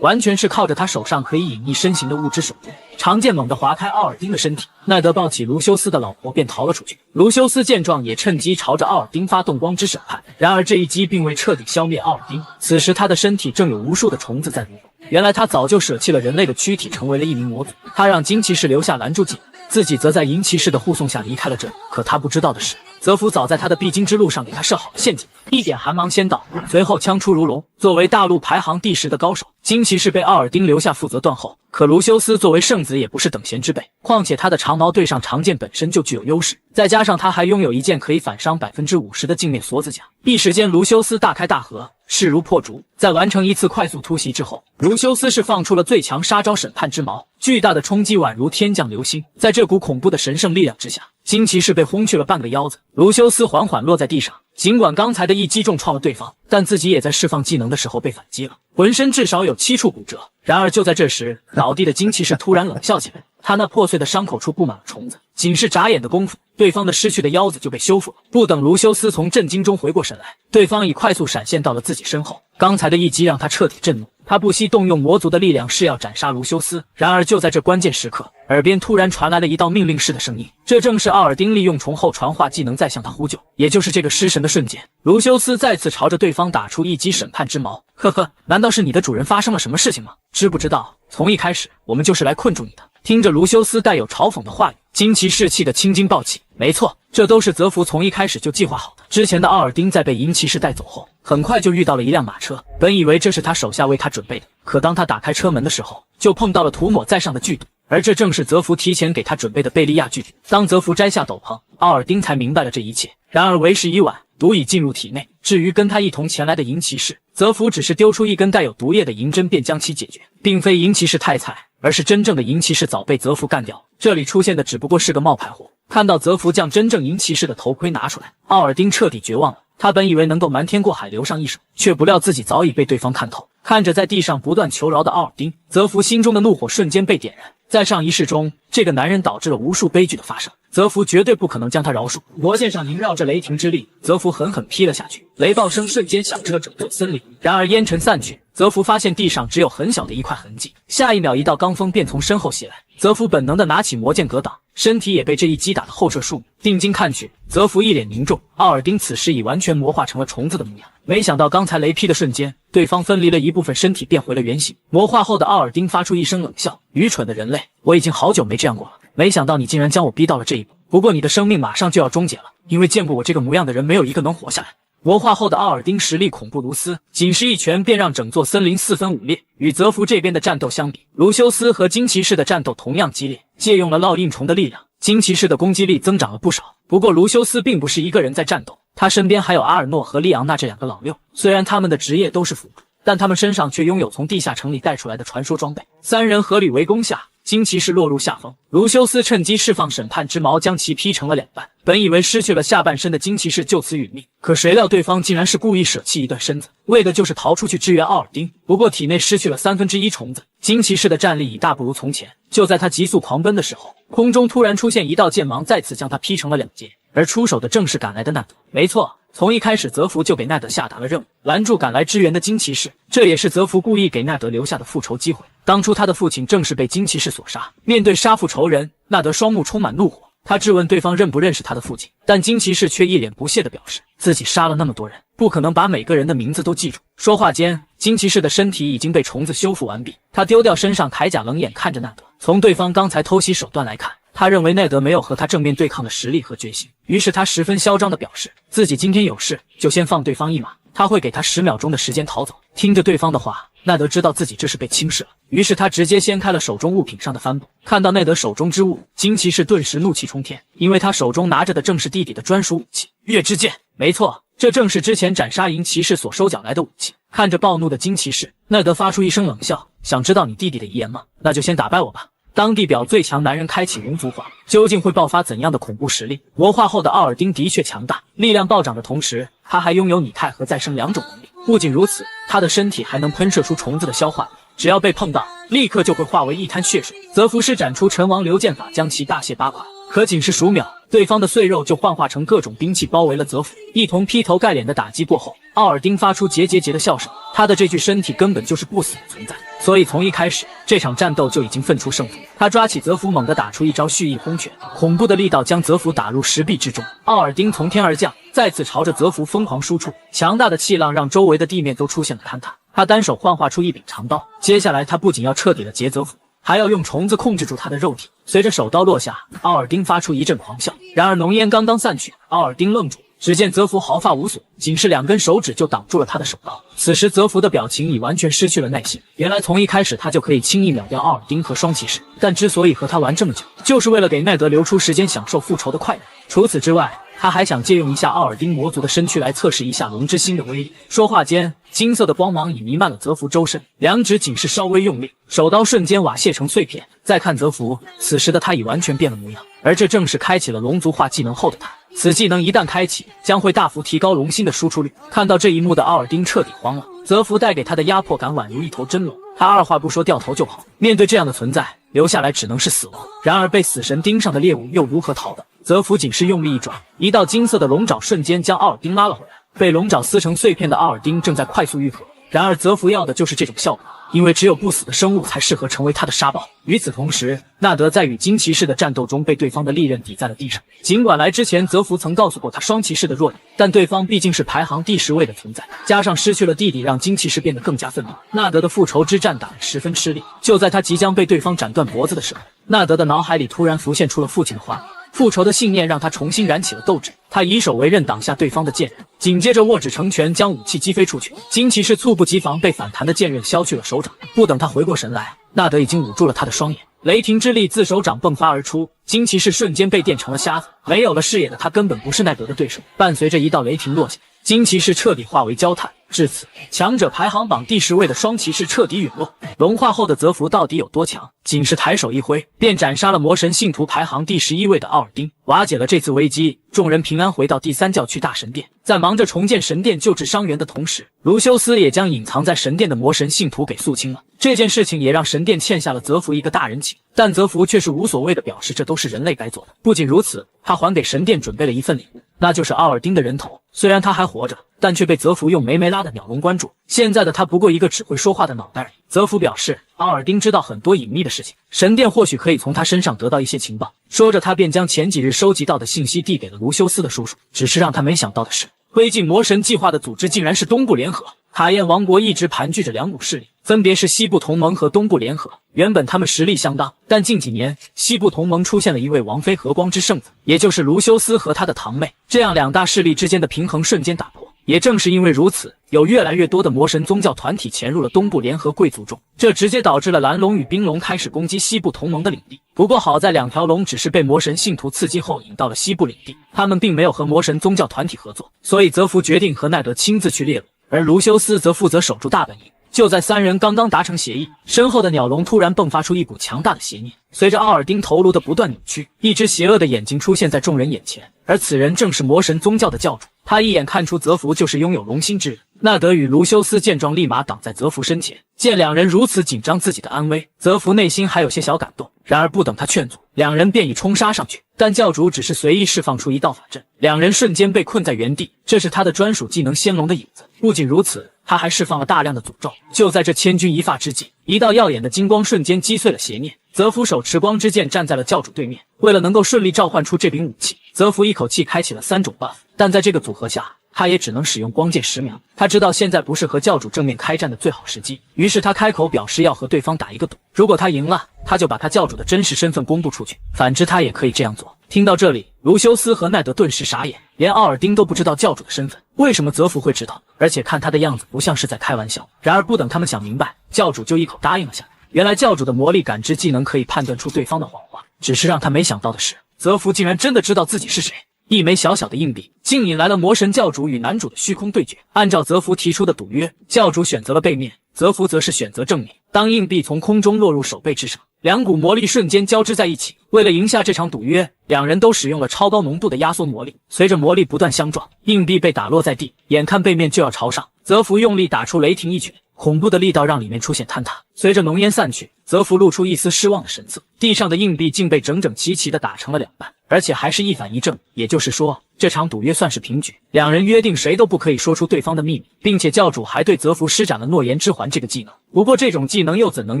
完全是靠着他手上可以隐匿身形的物质手段。长剑猛地划开奥尔丁的身体，奈德抱起卢修斯的老婆便逃了出去。卢修斯见状也趁机朝着奥尔丁发动光之审判，然而这一击并未彻底消灭奥尔丁，此时他的身体正有无数的虫子在蠕动。原来他早就舍弃了人类的躯体，成为了一名魔族。他让金骑士留下拦住技能，自己则在银骑士的护送下离开了这里。可他不知道的是，泽福早在他的必经之路上给他设好了陷阱，一点寒芒先到，随后枪出如龙。作为大陆排行第10的高手，金骑士被奥尔丁留下负责断后。可卢修斯作为圣子也不是等闲之辈，况且他的长矛对上长剑本身就具有优势，再加上他还拥有一件可以反伤50%的镜面锁子甲。一时间，卢修斯大开大合，势如破竹。在完成一次快速突袭之后，卢修斯是放出了最强杀招审判之矛，巨大的冲击宛如天降流星。在这股恐怖的神圣力量之下，金骑士被轰去了半个腰子，卢修斯缓缓落在地上。尽管刚才的一击重创了对方，但自己也在释放技能的时候被反击了，浑身至少有7处骨折。然而就在这时，倒地的金骑士突然冷笑起来，他那破碎的伤口处布满了虫子，仅是眨眼的功夫，对方的失去的腰子就被修复了。不等卢修斯从震惊中回过神来，对方已快速闪现到了自己身后。刚才的一击让他彻底震怒，他不惜动用魔族的力量，是要斩杀卢修斯。然而就在这关键时刻，耳边突然传来了一道命令式的声音，这正是奥尔丁利用虫后传话技能在向他呼救。也就是这个失神的瞬间，卢修斯再次朝着对方打出一击审判之矛。呵呵，难道是你的主人发生了什么事情吗？知不知道，从一开始我们就是来困住你的。听着卢修斯带有嘲讽的话语，金骑士气得青筋暴起。没错，这都是泽福从一开始就计划好的。之前的奥尔丁在被银骑士带走后，很快就遇到了一辆马车，本以为这是他手下为他准备的，可当他打开车门的时候，就碰到了涂抹在上的剧毒，而这正是泽福提前给他准备的贝利亚剧毒。当泽福摘下斗篷，奥尔丁才明白了这一切，然而为时已晚，毒已进入体内。至于跟他一同前来的银骑士，泽福只是丢出一根带有毒液的银针便将其解决，并非银骑士太菜，而是真正的银骑士早被泽福干掉，这里出现的只不过是个冒牌货。看到泽福将真正银骑士的头盔拿出来，奥尔丁彻底绝望了。他本以为能够瞒天过海留上一手，却不料自己早已被对方看透。看着在地上不断求饶的奥尔丁，泽福心中的怒火瞬间被点燃。在上一世中，这个男人导致了无数悲剧的发生，泽福绝对不可能将他饶恕。魔线上萦绕着雷霆之力，泽福狠狠劈了下去，雷暴声瞬间响彻了整座森林。然而烟尘散去，泽福发现地上只有很小的一块痕迹，下一秒一道罡风便从身后袭来，泽福本能的拿起魔剑格挡，身体也被这一击打得后撤数米。定睛看去，泽福一脸凝重，奥尔丁此时已完全魔化成了虫子的模样。没想到刚才雷劈的瞬间，对方分离了一部分身体变回了原形。魔化后的奥尔丁发出一声冷笑，愚蠢的人类，我已经好久没这样过了，没想到你竟然将我逼到了这一步。不过你的生命马上就要终结了，因为见过我这个模样的人没有一个能活下来。魔化后的奥尔丁实力恐怖如斯，仅是一拳便让整座森林四分五裂。与泽福这边的战斗相比，卢修斯和金骑士的战斗同样激烈。借用了烙印虫的力量，金骑士的攻击力增长了不少。不过卢修斯并不是一个人在战斗，他身边还有阿尔诺和利昂纳这两个老六。虽然他们的职业都是辅助，但他们身上却拥有从地下城里带出来的传说装备。三人合力围攻下，金骑士落入下风。卢修斯趁机释放审判之矛，将其劈成了两半。本以为失去了下半身的金骑士就此殒命，可谁料对方竟然是故意舍弃一段身子，为的就是逃出去支援奥尔丁。不过体内失去了1/3虫子，金骑士的战力已大不如从前。就在他急速狂奔的时候，空中突然出现一道剑芒，再次将他劈成了两截。而出手的正是赶来的纳德。没错，从一开始泽福就给纳德下达了任务，拦住赶来支援的金骑士，这也是泽福故意给纳德留下的复仇机会。当初他的父亲正是被金骑士所杀，面对杀父仇人，纳德双目充满怒火。他质问对方认不认识他的父亲，但金骑士却一脸不屑地表示，自己杀了那么多人，不可能把每个人的名字都记住。说话间，金骑士的身体已经被虫子修复完毕，他丢掉身上铠甲，冷眼看着纳德。从对方刚才偷袭手段来看，他认为内德没有和他正面对抗的实力和决心，于是他十分嚣张地表示，自己今天有事，就先放对方一马，他会给他10秒钟的时间逃走。听着对方的话，纳德知道自己这是被轻视了，于是他直接掀开了手中物品上的帆布，看到内德手中之物，金骑士顿时怒气冲天，因为他手中拿着的正是弟弟的专属武器月之剑。没错，这正是之前斩杀营骑士所收缴来的武器。看着暴怒的金骑士，纳德发出一声冷笑，想知道你弟弟的遗言吗？那就先打败我吧。当地表最强男人开启龙族化，究竟会爆发怎样的恐怖实力？魔化后的奥尔丁的确强大，力量暴涨的同时，他还拥有拟态和再生2种能力。不仅如此，他的身体还能喷射出虫子的消化力，只要被碰到，立刻就会化为一滩血水。泽福施展出陈王流剑法，将其大卸八块。可仅是数秒，对方的碎肉就幻化成各种兵器，包围了泽福。一同劈头盖脸的打击过后，奥尔丁发出桀桀桀的笑声。他的这具身体根本就是不死的存在，所以从一开始，这场战斗就已经分出胜负。他抓起泽福，猛地打出一招蓄意轰拳，恐怖的力道将泽福打入石壁之中。奥尔丁从天而降，再次朝着泽福疯狂输出，强大的气浪让周围的地面都出现了坍塌。他单手幻化出一柄长刀，接下来他不仅要彻底的截泽福，还要用虫子控制住他的肉体。随着手刀落下，奥尔丁发出一阵狂笑。然而浓烟刚刚散去，奥尔丁愣住，只见泽福毫发无损，仅是2根手指就挡住了他的手刀。此时泽福的表情已完全失去了耐心。原来从一开始他就可以轻易秒掉奥尔丁和双骑士，但之所以和他玩这么久，就是为了给奈德留出时间享受复仇的快乐。除此之外，他还想借用一下奥尔丁魔族的身躯来测试一下龙之心的威力。说话间，金色的光芒已弥漫了泽福周身，两指仅是稍微用力，手刀瞬间瓦泄成碎片。再看泽福，此时的他已完全变了模样，而这正是开启了龙族化技能后的他。此技能一旦开启，将会大幅提高龙心的输出率。看到这一幕的奥尔丁彻底慌了，泽福带给他的压迫感宛如一头真龙，他二话不说掉头就跑。面对这样的存在，留下来只能是死亡。然而被死神盯上的猎物又如何逃的？泽福仅是用力一爪，一道金色的龙爪瞬间将奥尔丁拉了回来。被龙爪撕成碎片的奥尔丁正在快速愈合，然而泽福要的就是这种效果，因为只有不死的生物才适合成为他的沙暴。与此同时，纳德在与金骑士的战斗中被对方的利刃抵在了地上。尽管来之前泽福曾告诉过他双骑士的弱点，但对方毕竟是排行第10位的存在，加上失去了弟弟，让金骑士变得更加愤怒。纳德的复仇之战打得十分吃力，就在他即将被对方斩断脖子的时候，纳德的脑海里突然浮现出了父亲的画面。复仇的信念让他重新燃起了斗志，他以手为刃挡下对方的剑刃，紧接着握指成拳将武器击飞出去。金骑士猝不及防被反弹的剑刃削去了手掌，不等他回过神来，纳德已经捂住了他的双眼，雷霆之力自手掌迸发而出，金骑士瞬间被电成了瞎子，没有了视野的他根本不是奈德的对手。伴随着一道雷霆落下，金骑士彻底化为焦炭。至此，强者排行榜第10位的双骑士彻底陨落。龙化后的泽福到底有多强？仅是抬手一挥，便斩杀了魔神信徒排行第11位的奥尔丁，瓦解了这次危机。众人平安回到第3教区大神殿，在忙着重建神殿、救治伤员的同时，卢修斯也将隐藏在神殿的魔神信徒给肃清了。这件事情也让神殿欠下了泽福一个大人情，但泽福却是无所谓的表示这都是人类该做的。不仅如此，他还给神殿准备了一份礼物，那就是奥尔丁的人头。虽然他还活着，但却被泽福用梅梅拉的鸟笼关住。现在的他不过一个只会说话的脑袋而已。泽福表示，奥尔丁知道很多隐秘的事情，神殿或许可以从他身上得到一些情报。说着，他便将前几日收集到的信息递给了卢修斯的叔叔。只是让他没想到的是，推进魔神计划的组织竟然是东部联合。卡宴王国一直盘踞着两股势力，分别是西部同盟和东部联合。原本他们实力相当，但近几年西部同盟出现了一位王妃和光之圣子，也就是卢修斯和他的堂妹，这样两大势力之间的平衡瞬间打破。也正是因为如此，有越来越多的魔神宗教团体潜入了东部联合贵族中，这直接导致了蓝龙与冰龙开始攻击西部同盟的领地。不过好在两条龙只是被魔神信徒刺激后引到了西部领地，他们并没有和魔神宗教团体合作，所以泽福决定和奈德亲自去猎龙，而卢修斯则负责守住大本营。就在三人刚刚达成协议，身后的鸟笼突然迸发出一股强大的邪念，随着奥尔丁头颅的不断扭曲，一只邪恶的眼睛出现在众人眼前，而此人正是魔神宗教的教主。他一眼看出泽福就是拥有龙心之人。纳德与卢修斯见状，立马挡在泽福身前。见两人如此紧张自己的安危，泽福内心还有些小感动。然而不等他劝阻，两人便已冲杀上去。但教主只是随意释放出一道法阵，两人瞬间被困在原地。这是他的专属技能仙龙的影子。不仅如此，他还释放了大量的诅咒。就在这千钧一发之际，一道耀眼的金光瞬间击碎了邪念。泽福手持光之剑站在了教主对面。为了能够顺利召唤出这柄武器，泽福一口气开启了3种 buff， 但在这个组合下，他也只能使用光剑10秒。他知道现在不是和教主正面开战的最好时机，于是他开口表示要和对方打一个赌，如果他赢了，他就把他教主的真实身份公布出去，反之他也可以这样做。听到这里，卢修斯和奈德顿时傻眼，连奥尔丁都不知道教主的身份，为什么泽福会知道？而且看他的样子不像是在开玩笑。然而不等他们想明白，教主就一口答应了下来。原来教主的魔力感知技能可以判断出对方的谎话，只是让他没想到的是，泽福竟然真的知道自己是谁。一枚小小的硬币竟引来了魔神教主与男主的虚空对决。按照泽福提出的赌约，教主选择了背面，泽福则是选择正面。当硬币从空中落入手背之上，两股魔力瞬间交织在一起。为了赢下这场赌约，两人都使用了超高浓度的压缩魔力。随着魔力不断相撞，硬币被打落在地，眼看背面就要朝上，泽福用力打出雷霆一拳，恐怖的力道让里面出现坍塌。随着浓烟散去，泽福露出一丝失望的神色，地上的硬币竟被整整齐齐地打成了2半，而且还是一反一正。也就是说，这场赌约算是平局。两人约定谁都不可以说出对方的秘密，并且教主还对泽福施展了诺言之环这个技能。不过这种技能又怎能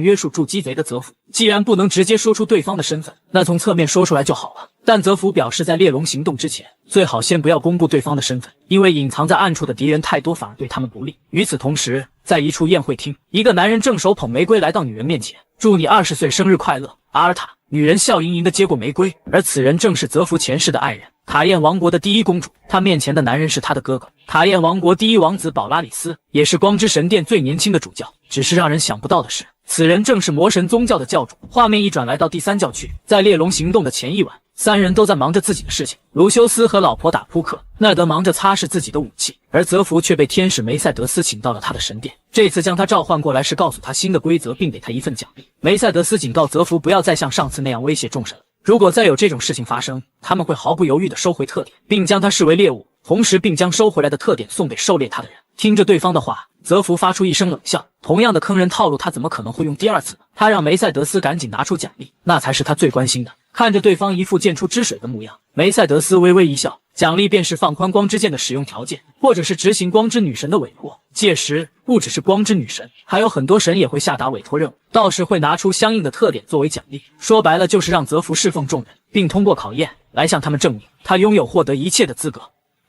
约束住鸡贼的泽福？既然不能直接说出对方的身份，那从侧面说出来就好了。但泽福表示，在猎龙行动之前，最好先不要公布对方的身份，因为隐藏在暗处的敌人太多，反而对他们不利。与此同时，在一处宴会厅，一个男人正手捧玫瑰来到女人面前，祝你20岁生日快乐，阿尔塔。女人笑盈盈地接过玫瑰，而此人正是泽福前世的爱人，卡宴王国的第一公主。她面前的男人是她的哥哥，卡宴王国第一王子宝拉里斯，也是光之神殿最年轻的主教。只是让人想不到的是，此人正是魔神宗教的教主。画面一转来到第3教区，在猎龙行动的前一晚，三人都在忙着自己的事情。卢修斯和老婆打扑克，奈德忙着擦拭自己的武器，而泽福却被天使梅赛德斯请到了他的神殿。这次将他召唤过来是告诉他新的规则，并给他一份奖励。梅赛德斯警告泽福不要再像上次那样威胁众神了，如果再有这种事情发生，他们会毫不犹豫地收回特点，并将他视为猎物，同时并将收回来的特点送给狩猎他的人。听着对方的话，泽福发出一声冷笑，同样的坑人套路他怎么可能会用第2次呢？他让梅赛德斯赶紧拿出奖励，那才是他最关心的。看着对方一副见出汁水的模样，梅赛德斯微微一笑，奖励便是放宽光之剑的使用条件，或者是执行光之女神的委托。届时不只是光之女神，还有很多神也会下达委托任务，到时会拿出相应的特点作为奖励。说白了就是让泽福侍奉众人，并通过考验来向他们证明他拥有获得一切的资格。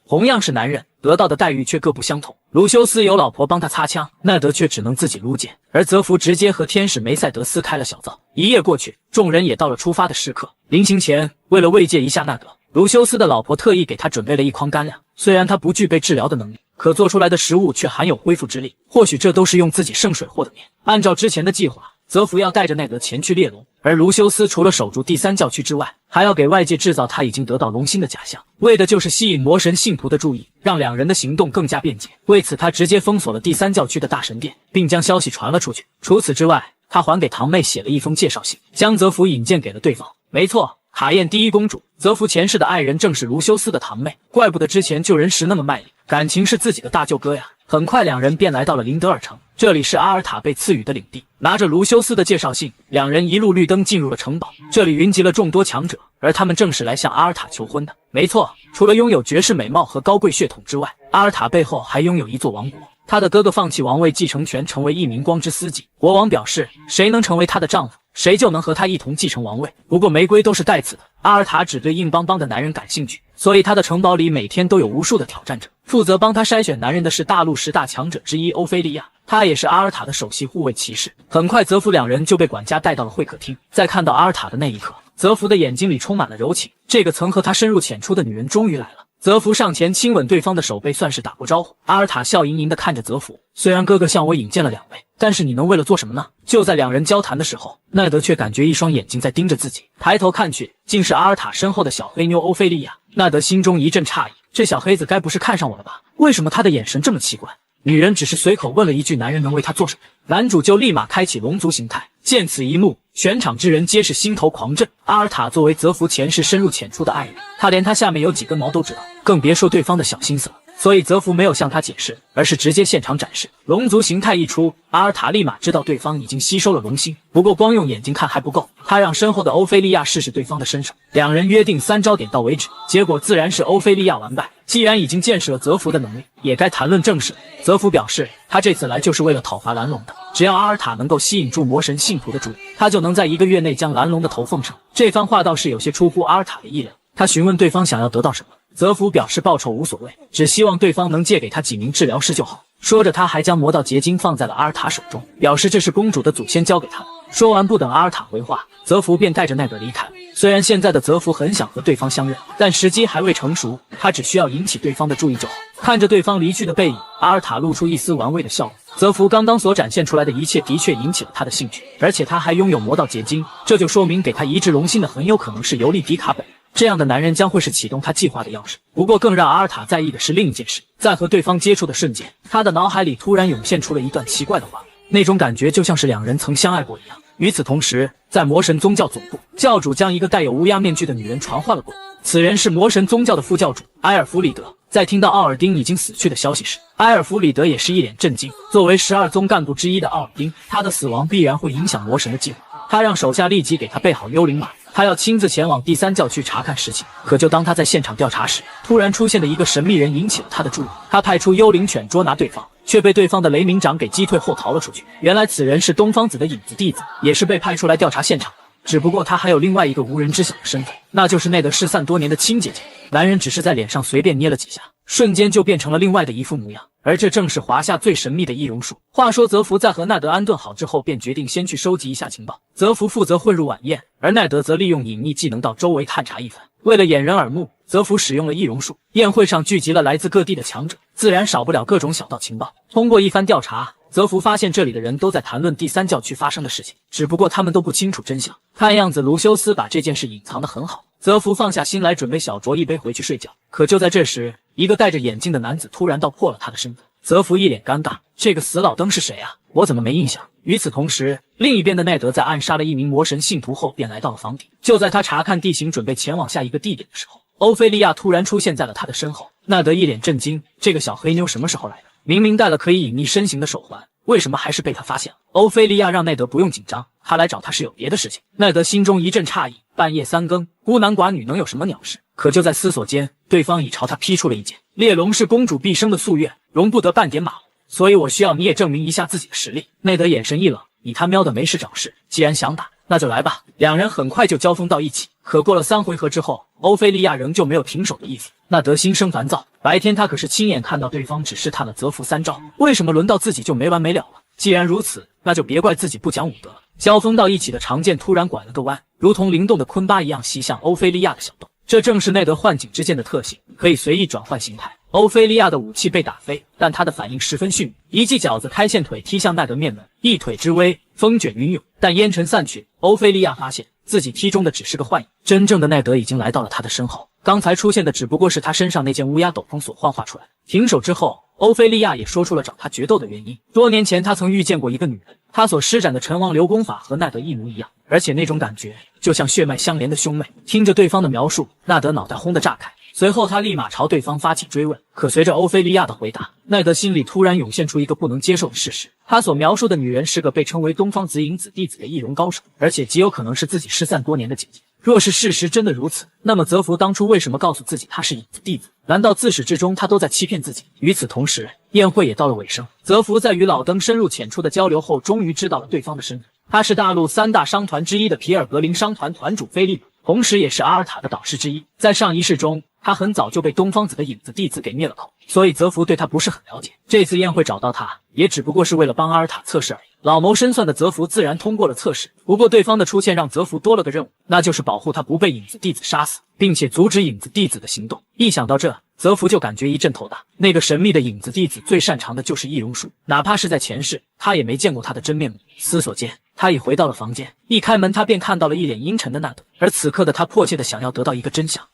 同样是男人，得到的待遇却各不相同。卢修斯有老婆帮他擦枪，奈德却只能自己撸剑，而泽福直接和天使梅赛德斯开了小灶。一夜过去，众人也到了出发的时刻。临行前，为了慰藉一下纳德，卢修斯的老婆特意给他准备了一筐干粮。虽然他不具备治疗的能力，可做出来的食物却含有恢复之力，或许这都是用自己圣水和的面。按照之前的计划，泽福要带着奈德前去猎龙，而卢修斯除了守住第3教区之外，还要给外界制造他已经得到龙心的假象，为的就是吸引魔神信徒的注意，让两人的行动更加便捷。为此，他直接封锁了第3教区的大神殿，并将消息传了出去。除此之外，他还给堂妹写了一封介绍信，将泽福引荐给了对方。没错，卡宴第一公主，泽福前世的爱人正是卢修斯的堂妹，怪不得之前救人时那么卖力，感情是自己的大舅哥呀。很快两人便来到了林德尔城，这里是阿尔塔被赐予的领地。拿着卢修斯的介绍信，两人一路绿灯进入了城堡。这里云集了众多强者，而他们正是来向阿尔塔求婚的。没错，除了拥有绝世美貌和高贵血统之外，阿尔塔背后还拥有一座王国。他的哥哥放弃王位继承权，成为一名光之司机。国王表示，谁能成为他的丈夫，谁就能和他一同继承王位。不过玫瑰都是带刺的，阿尔塔只对硬邦邦的男人感兴趣，所以他的城堡里每天都有无数的挑战者。负责帮他筛选男人的是大陆10大强者之一欧菲利亚，他也是阿尔塔的首席护卫骑士。很快，泽福两人就被管家带到了会客厅。在看到阿尔塔的那一刻，泽福的眼睛里充满了柔情。这个曾和他深入浅出的女人终于来了。泽福上前亲吻对方的手背，算是打过招呼。阿尔塔笑盈盈地看着泽福，虽然哥哥向我引荐了2位，但是你能为了做什么呢？就在两人交谈的时候，奈德却感觉一双眼睛在盯着自己，抬头看去，竟是阿尔塔身后的小黑妞欧菲利亚。奈德心中一阵诧异，这小黑子该不是看上我了吧？为什么他的眼神这么奇怪？女人只是随口问了一句，男人能为她做什么？男主就立马开启龙族形态。见此一幕，全场之人皆是心头狂震。阿尔塔作为泽福前世深入浅出的爱人，他连他下面有几根毛都知道，更别说对方的小心思了。所以泽福没有向他解释，而是直接现场展示。龙族形态一出，阿尔塔立马知道对方已经吸收了龙心，不过光用眼睛看还不够，他让身后的欧菲利亚试试对方的身手。两人约定3招点到为止，结果自然是欧菲利亚完败。既然已经见识了泽福的能力，也该谈论正事了。泽福表示，他这次来就是为了讨伐蓝龙的，只要阿尔塔能够吸引住魔神信徒的注意，他就能在1个月内将蓝龙的头奉上。这番话倒是有些出乎阿尔塔的意料。他询问对方想要得到什么，泽福表示报酬无所谓，只希望对方能借给他几名治疗师就好。说着，他还将魔道结晶放在了阿尔塔手中，表示这是公主的祖先交给他的。说完，不等阿尔塔回话，泽福便带着奈德离开。虽然现在的泽福很想和对方相认，但时机还未成熟，他只需要引起对方的注意就好。看着对方离去的背影，阿尔塔露出一丝玩味的笑容。泽福刚刚所展现出来的一切的确引起了他的兴趣，而且他还拥有魔道结晶，这就说明给他移植龙心的很有可能是尤利迪卡本人。这样的男人将会是启动他计划的钥匙。不过更让阿尔塔在意的是另一件事，在和对方接触的瞬间，他的脑海里突然涌现出了一段奇怪的话，那种感觉就像是两人曾相爱过一样。与此同时，在魔神宗教总部，教主将一个戴有乌鸦面具的女人传唤了过来。此人是魔神宗教的副教主埃尔弗里德。在听到奥尔丁已经死去的消息时，埃尔弗里德也是一脸震惊。作为12宗干部之一的奥尔丁，他的死亡必然会影响魔神的计划。他让手下立即给他备好幽灵马，他要亲自前往第3教区查看实情。可就当他在现场调查时，突然出现的一个神秘人引起了他的注意。他派出幽灵犬捉拿对方，却被对方的雷鸣长给击退后逃了出去。原来此人是东方子的影子弟子，也是被派出来调查现场。只不过他还有另外一个无人知晓的身份，那就是奈德失散多年的亲姐姐。男人只是在脸上随便捏了几下，瞬间就变成了另外的一副模样，而这正是华夏最神秘的易容术。话说泽福在和奈德安顿好之后，便决定先去收集一下情报。泽福负责混入晚宴，而奈德则利用隐秘技能到周围探查一番。为了掩人耳目，泽福使用了易容术。宴会上聚集了来自各地的强者，自然少不了各种小道情报。通过一番调查，泽福发现这里的人都在谈论第3教区发生的事情，只不过他们都不清楚真相。看样子卢修斯把这件事隐藏得很好。泽福放下心来，准备小酌一杯回去睡觉。可就在这时，一个戴着眼镜的男子突然道破了他的身份。泽福一脸尴尬，这个死老登是谁啊？我怎么没印象？与此同时，另一边的奈德在暗杀了一名魔神信徒后，便来到了房顶。就在他查看地形，准备前往下一个地点的时候，欧菲利亚突然出现在了他的身后。奈德一脸震惊，这个小黑妞什么时候来的？明明戴了可以隐匿身形的手环，为什么还是被他发现了？欧菲利亚让奈德不用紧张，他来找他是有别的事情。奈德心中一阵诧异，半夜3更，孤男寡女能有什么鸟事？可就在思索间，对方已朝他劈出了一剑。猎龙是公主毕生的夙愿，容不得半点马虎，所以我需要你也证明一下自己的实力。奈德眼神一冷，你他喵的没事找事，既然想打，那就来吧。两人很快就交锋到一起。可过了3回合之后，欧菲利亚仍旧没有停手的意思。纳德心生烦躁，白天他可是亲眼看到对方只试探了泽福3招，为什么轮到自己就没完没了了？既然如此，那就别怪自己不讲武德了。交锋到一起的长剑突然拐了个弯，如同灵动的昆巴一样袭向欧菲利亚的小洞。这正是奈德幻景之剑的特性，可以随意转换形态。欧菲利亚的武器被打飞，但他的反应十分迅猛，一记饺子开线腿踢向奈德面门，一腿之威，风卷云涌。但烟尘散去，欧菲利亚发现自己踢中的只是个幻影，真正的奈德已经来到了他的身后。刚才出现的只不过是他身上那件乌鸦斗篷所幻化出来的。停手之后，欧菲利亚也说出了找他决斗的原因。多年前他曾遇见过一个女人，她所施展的陈王流功法和奈德一模一样，而且那种感觉就像血脉相连的兄妹。听着对方的描述，纳德脑袋轰地炸开，随后他立马朝对方发起追问。可随着欧菲利亚的回答，奈德心里突然涌现出一个不能接受的事实，他所描述的女人是个被称为东方紫影子弟子的易容高手，而且极有可能是自己失散多年的姐姐。若是事实真的如此，那么泽福当初为什么告诉自己他是影子弟子？难道自始至终他都在欺骗自己？与此同时，宴会也到了尾声。泽福在与老登深入浅出的交流后，终于知道了对方的身份。他是大陆3大商团之一的皮尔格林商团团主菲利普，同时也是阿尔塔的导师之一。在上一世中，他很早就被东方子的影子弟子给灭了口，所以泽福对他不是很了解。这次宴会找到他，也只不过是为了帮阿尔塔测试而已。老谋深算的泽福自然通过了测试，不过对方的出现让泽福多了个任务，那就是保护他不被影子弟子杀死，并且阻止影子弟子的行动。一想到这，泽福就感觉一阵头大。那个神秘的影子弟子最擅长的就是易容术，哪怕是在前世，他也没见过他的真面目。思索间，他已回到了房间，一开门他便看到了一脸阴沉的纳德，而此刻的他迫切地想要得到一个真相。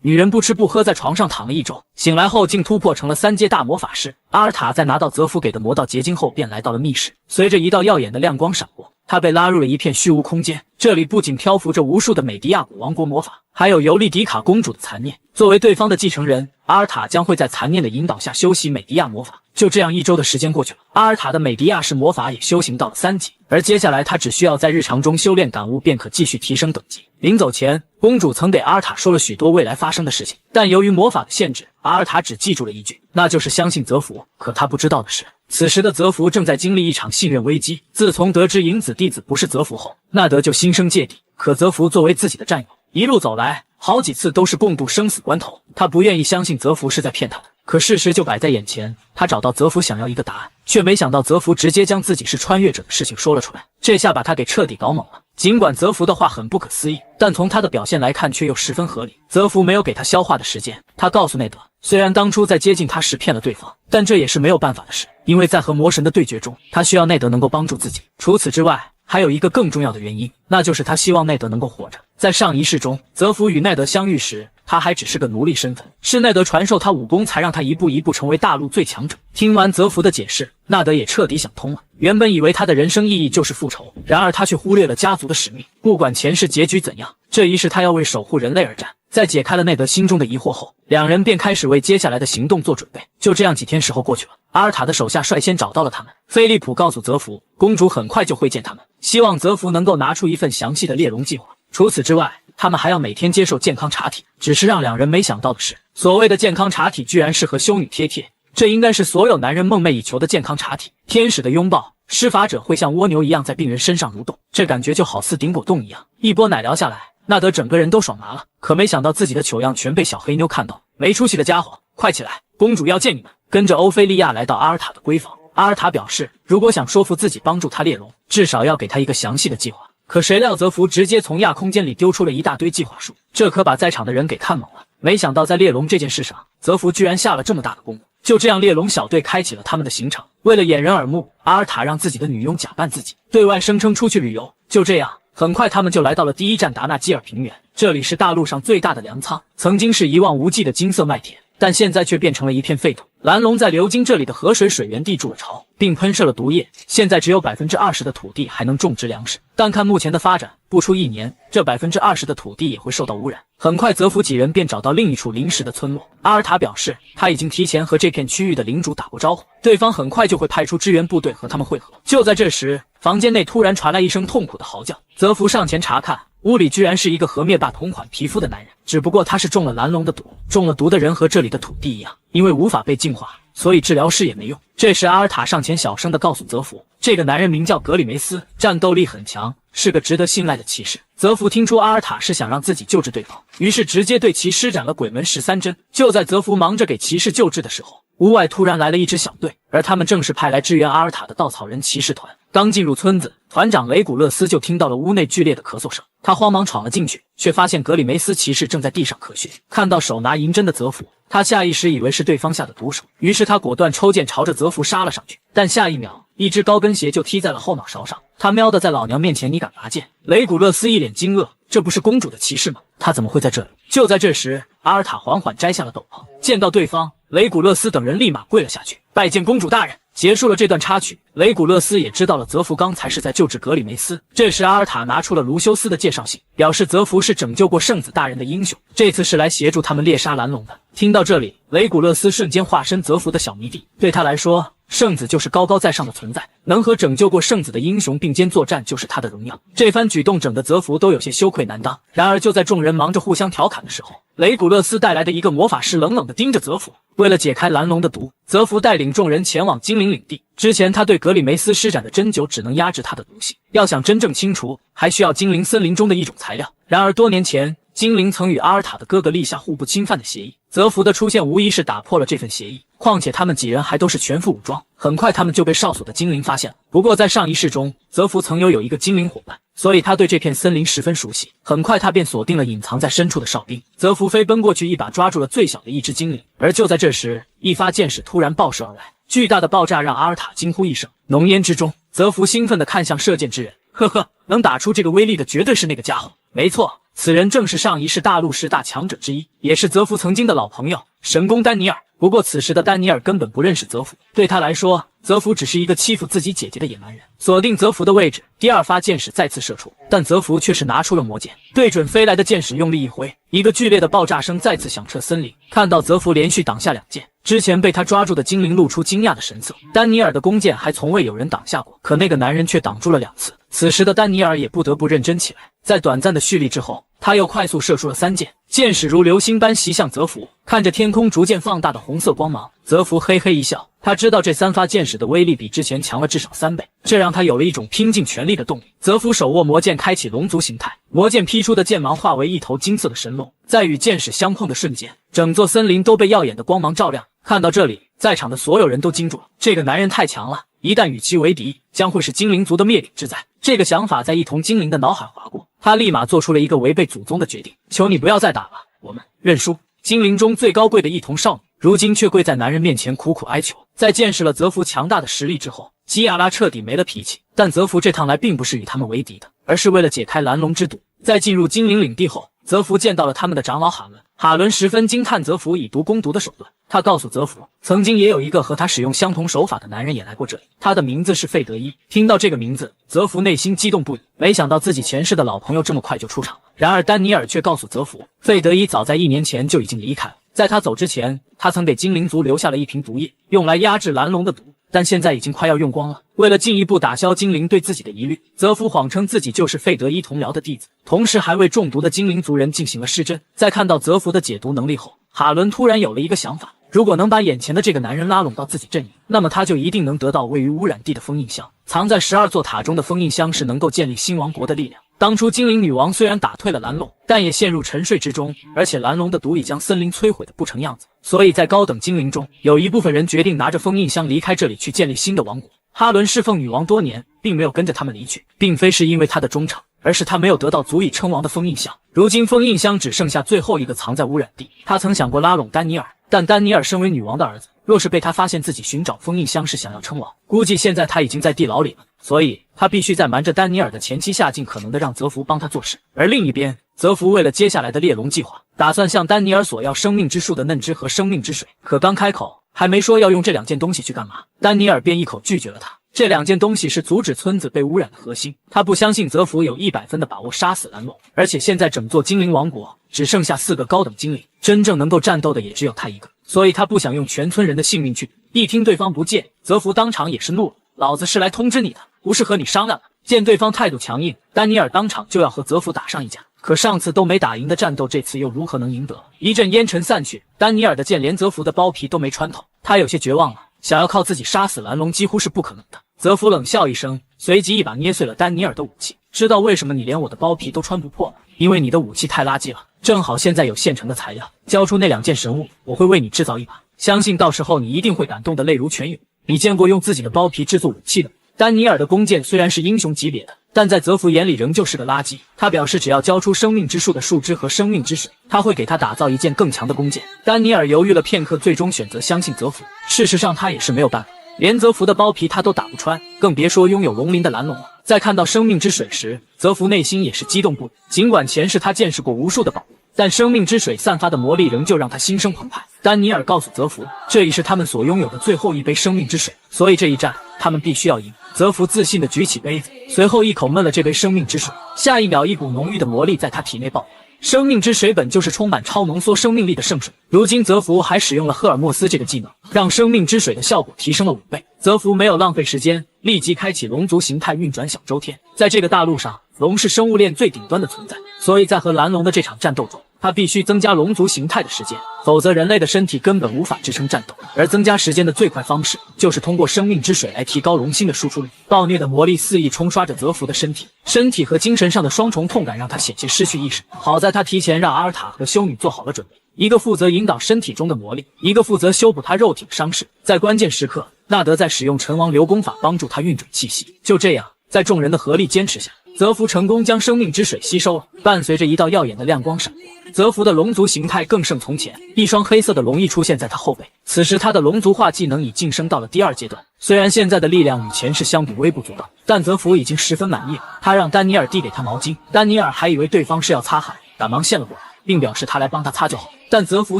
女人不吃不喝，在床上躺了1周，醒来后竟突破成了3阶大魔法师。阿尔塔在拿到泽福给的魔道结晶后，便来到了密室。随着一道耀眼的亮光闪过，他被拉入了一片虚无空间。这里不仅漂浮着无数的美迪亚古王国魔法，还有尤利迪卡公主的残念。作为对方的继承人，阿尔塔将会在残念的引导下修习美迪亚魔法。就这样1周的时间过去了，阿尔塔的美迪亚式魔法也修行到了3级，而接下来他只需要在日常中修炼感悟，便可继续提升等级。临走前，公主曾给阿尔塔说了许多未来发生的事情，但由于魔法的限制，阿尔塔只记住了一句，那就是相信泽福。可他不知道的是，此时的泽福正在经历一场信任危机。自从得知影子弟子不是泽福后，纳德就心生芥蒂。可泽福作为自己的战友，一路走来，好几次都是共度生死关头，他不愿意相信泽福是在骗他的。可事实就摆在眼前，他找到泽福想要一个答案，却没想到泽福直接将自己是穿越者的事情说了出来，这下把他给彻底搞懵了。尽管泽福的话很不可思议，但从他的表现来看却又十分合理。泽福没有给他消化的时间，他告诉内德，虽然当初在接近他时骗了对方，但这也是没有办法的事，因为在和魔神的对决中，他需要内德能够帮助自己。除此之外，还有一个更重要的原因，那就是他希望内德能够活着。在上一世中，泽福与奈德相遇时，他还只是个奴隶身份，是奈德传授他武功，才让他一步一步成为大陆最强者。听完泽福的解释，纳德也彻底想通了。原本以为他的人生意义就是复仇，然而他却忽略了家族的使命。不管前世结局怎样，这一世他要为守护人类而战。在解开了内德心中的疑惑后，两人便开始为接下来的行动做准备。就这样，几天时候过去了，阿尔塔的手下率先找到了他们。菲利普告诉泽福，公主很快就会见他们，希望泽福能够拿出一份详细的猎龙计划。除此之外，他们还要每天接受健康查体。只是让两人没想到的是，所谓的健康查体居然是和修女贴贴，这应该是所有男人梦寐以求的健康查体。天使的拥抱，施法者会像蜗牛一样在病人身上蠕动，这感觉就好似顶果冻一样。一波奶疗下来，纳德整个人都爽麻了。可没想到自己的糗样全被小黑妞看到，没出息的家伙，快起来，公主要见你们。跟着欧菲利亚来到阿尔塔的闺房，阿尔塔表示，如果想说服自己帮助他猎龙，至少要给他一个详细的计划。可谁料泽福直接从亚空间里丢出了一大堆计划书，这可把在场的人给看懵了。没想到在猎龙这件事上，泽福居然下了这么大的功夫。就这样，猎龙小队开启了他们的行程。为了掩人耳目，阿尔塔让自己的女佣假扮自己，对外声称出去旅游。就这样，很快他们就来到了第一站达纳基尔平原。这里是大陆上最大的粮仓，曾经是一望无际的金色麦田，但现在却变成了一片废土。蓝龙在流经这里的河水水源地筑了巢，并喷射了毒液，现在只有 20% 的土地还能种植粮食。但看目前的发展，不出1年，这 20% 的土地也会受到污染。很快，泽福几人便找到另一处临时的村落。阿尔塔表示，他已经提前和这片区域的领主打过招呼，对方很快就会派出支援部队和他们会合。就在这时，房间内突然传来一声痛苦的嚎叫。泽福上前查看，屋里居然是一个和灭霸同款皮肤的男人，只不过他是中了蓝龙的毒。中了毒的人和这里的土地一样，因为无法被净化，所以治疗师也没用。这时阿尔塔上前小声地告诉泽福，这个男人名叫格里梅斯，战斗力很强，是个值得信赖的骑士。泽福听出阿尔塔是想让自己救治对方，于是直接对其施展了鬼门13针。就在泽福忙着给骑士救治的时候，屋外突然来了一支小队，而他们正是派来支援阿尔塔的稻草人骑士团。刚进入村子，团长雷古勒斯就听到了屋内剧烈的咳嗽声，他慌忙闯了进去，却发现格里梅斯骑士正在地上咳血。看到手拿银针的泽福，他下意识以为是对方下的毒手，于是他果断抽剑朝着泽福杀了上去。但下一秒，一只高跟鞋就踢在了后脑勺上。他喵的，在老娘面前你敢拔剑！雷古勒斯一脸惊愕，这不是公主的骑士吗？他怎么会在这里？就在这时，阿尔塔缓缓摘下了斗篷，见到对方，雷古勒斯等人立马跪了下去，拜见公主大人。结束了这段插曲，雷古勒斯也知道了泽福刚才是在救治格里梅斯。这时阿尔塔拿出了卢修斯的介绍信，表示泽福是拯救过圣子大人的英雄，这次是来协助他们猎杀蓝龙的。听到这里，雷古勒斯瞬间化身泽福的小迷弟，对他来说，圣子就是高高在上的存在，能和拯救过圣子的英雄并肩作战就是他的荣耀。这番举动整得泽福都有些羞愧难当。然而就在众人忙着互相调侃的时候，雷古勒斯带来的一个魔法师冷冷地盯着泽福。为了解开蓝龙的毒，泽福带领众人前往精灵领地。之前他对格里梅斯施展的针灸只能压制他的毒性，要想真正清除，还需要精灵森林中的一种材料。然而多年前，精灵曾与阿尔塔的哥哥立下互不侵犯的协议，泽福的出现无疑是打破了这份协议。况且他们几人还都是全副武装，很快他们就被哨所的精灵发现了。不过在上一世中，泽福曾有一个精灵伙伴，所以他对这片森林十分熟悉。很快他便锁定了隐藏在深处的哨兵。泽福飞奔过去，一把抓住了最小的一只精灵。而就在这时，一发箭矢突然爆射而来，巨大的爆炸让阿尔塔惊呼一声。浓烟之中，泽福兴奋地看向射箭之人，呵呵，能打出这个威力的绝对是那个家伙。没错，此人正是上一世大陆10大强者之一，也是泽福曾经的老朋友神宫丹尼尔。不过此时的丹尼尔根本不认识泽福，对他来说，泽福只是一个欺负自己姐姐的野蛮人。锁定泽福的位置，第二发箭矢再次射出，但泽福却是拿出了魔剑，对准飞来的箭矢用力一挥，一个剧烈的爆炸声再次响彻森林。看到泽福连续挡下2箭，之前被他抓住的精灵露出惊讶的神色。丹尼尔的弓箭还从未有人挡下过，可那个男人却挡住了2次。此时的丹尼尔也不得不认真起来，在短暂的蓄力之后，他又快速射出了3箭，箭矢如流星般袭向泽福。看着天空逐渐放大的红色光芒，泽福嘿嘿一笑，他知道这3发箭矢的威力比之前强了至少3倍，这让他有了一种拼尽全力的动力。泽福手握魔剑，开启龙族形态，魔剑劈出的剑芒化为一头金色的神龙，在与箭矢相碰的瞬间，整座森林都被耀眼的光芒照亮。看到这里，在场的所有人都惊住了，这个男人太强了，一旦与其为敌，将会是精灵族的灭顶之灾。这个想法在一同精灵的脑海划过，他立马做出了一个违背祖宗的决定，求你不要再打了，我们认输。精灵中最高贵的一童少女，如今却跪在男人面前苦苦哀求。在见识了泽福强大的实力之后，基亚拉彻底没了脾气。但泽福这趟来并不是与他们为敌的，而是为了解开蓝龙之毒。在进入精灵领地后，泽福见到了他们的长老哈伦。哈伦十分惊叹泽福以毒攻毒的手段，他告诉泽福，曾经也有一个和他使用相同手法的男人也来过这里，他的名字是费德伊。听到这个名字，泽福内心激动不已，没想到自己前世的老朋友这么快就出场了。然而丹尼尔却告诉泽福，费德伊早在1年前就已经离开了，在他走之前，他曾给精灵族留下了一瓶毒液，用来压制蓝龙的毒，但现在已经快要用光了。为了进一步打消精灵对自己的疑虑，泽福谎称自己就是费德伊同僚的弟子，同时还为中毒的精灵族人进行了施针。在看到泽福的解毒能力后，哈伦突然有了一个想法，如果能把眼前的这个男人拉拢到自己阵营，那么他就一定能得到位于污染地的封印箱。藏在12座塔中的封印箱是能够建立新王国的力量。当初精灵女王虽然打退了蓝龙，但也陷入沉睡之中，而且蓝龙的毒已将森林摧毁的不成样子，所以在高等精灵中，有一部分人决定拿着封印箱离开这里，去建立新的王国。哈伦侍奉女王多年，并没有跟着他们离去，并非是因为他的忠诚，而是他没有得到足以称王的封印箱。如今封印箱只剩下最后一个藏在污染地，他曾想过拉拢丹尼尔，但丹尼尔身为女王的儿子，若是被他发现自己寻找封印箱是想要称王，估计现在他已经在地牢里了，所以他必须在瞒着丹尼尔的前妻下尽可能的让泽福帮他做事。而另一边，泽福为了接下来的猎龙计划，打算向丹尼尔索要生命之树的嫩枝和生命之水，可刚开口还没说要用这2件东西去干嘛，丹尼尔便一口拒绝了他。这2件东西是阻止村子被污染的核心，他不相信泽福有100分的把握杀死蓝龙，而且现在整座精灵王国只剩下4个高等精灵，真正能够战斗的也只有他一个，所以他不想用全村人的性命去赌。一听对方不借，泽福当场也是怒了，老子是来通知你的，不是和你商量的。见对方态度强硬，丹尼尔当场就要和泽福打上一架。可上次都没打赢的战斗，这次又如何能赢得？一阵烟尘散去，丹尼尔的剑连泽福的包皮都没穿透，他有些绝望了，想要靠自己杀死蓝龙几乎是不可能的。泽福冷笑一声，随即一把捏碎了丹尼尔的武器。知道为什么你连我的包皮都穿不破吗？因为你的武器太垃圾了，正好现在有现成的材料，交出那2件神物，我会为你制造一把，相信到时候你一定会感动得泪如泉涌。你见过用自己的包皮制作武器的？丹尼尔的弓箭虽然是英雄级别的，但在泽福眼里仍旧是个垃圾。他表示只要交出生命之树的树枝和生命之水，他会给他打造一件更强的弓箭。丹尼尔犹豫了片刻，最终选择相信泽福。事实上他也是没有办法，连泽福的包皮他都打不穿，更别说拥有龙鳞的蓝龙了。在看到生命之水时，泽福内心也是激动不已。尽管前世他见识过无数的宝物，但生命之水散发的魔力仍旧让他心生澎湃。丹尼尔告诉泽福，这已是他们所拥有的最后一杯生命之水，所以这一战他们必须要赢。泽福自信地举起杯子，随后一口闷了这杯生命之水，下一秒一股浓郁的魔力在他体内爆发。生命之水本就是充满超浓缩生命力的圣水，如今泽福还使用了赫尔墨斯这个技能，让生命之水的效果提升了5倍。泽福没有浪费时间，立即开启龙族形态运转小周天。在这个大陆上，龙是生物链最顶端的存在，所以在和蓝龙的这场战斗中，他必须增加龙族形态的时间，否则人类的身体根本无法支撑战斗。而增加时间的最快方式，就是通过生命之水来提高龙心的输出率。暴虐的魔力肆意冲刷着泽福的身体和精神上的双重痛感让他险些失去意识。好在他提前让阿尔塔和修女做好了准备，一个负责引导身体中的魔力，一个负责修补他肉体的伤势。在关键时刻，纳德在使用陈王流功法帮助他运转气息。就这样，在众人的合力坚持下，泽福成功将生命之水吸收了。伴随着一道耀眼的亮光闪过，泽福的龙族形态更胜从前，一双黑色的龙翼出现在他后背。此时他的龙族化技能已晋升到了第2阶段，虽然现在的力量与前世相比微不足道，但泽福已经十分满意了。他让丹尼尔递给他毛巾，丹尼尔还以为对方是要擦汗，赶忙献了过来，并表示他来帮他擦就好。但泽福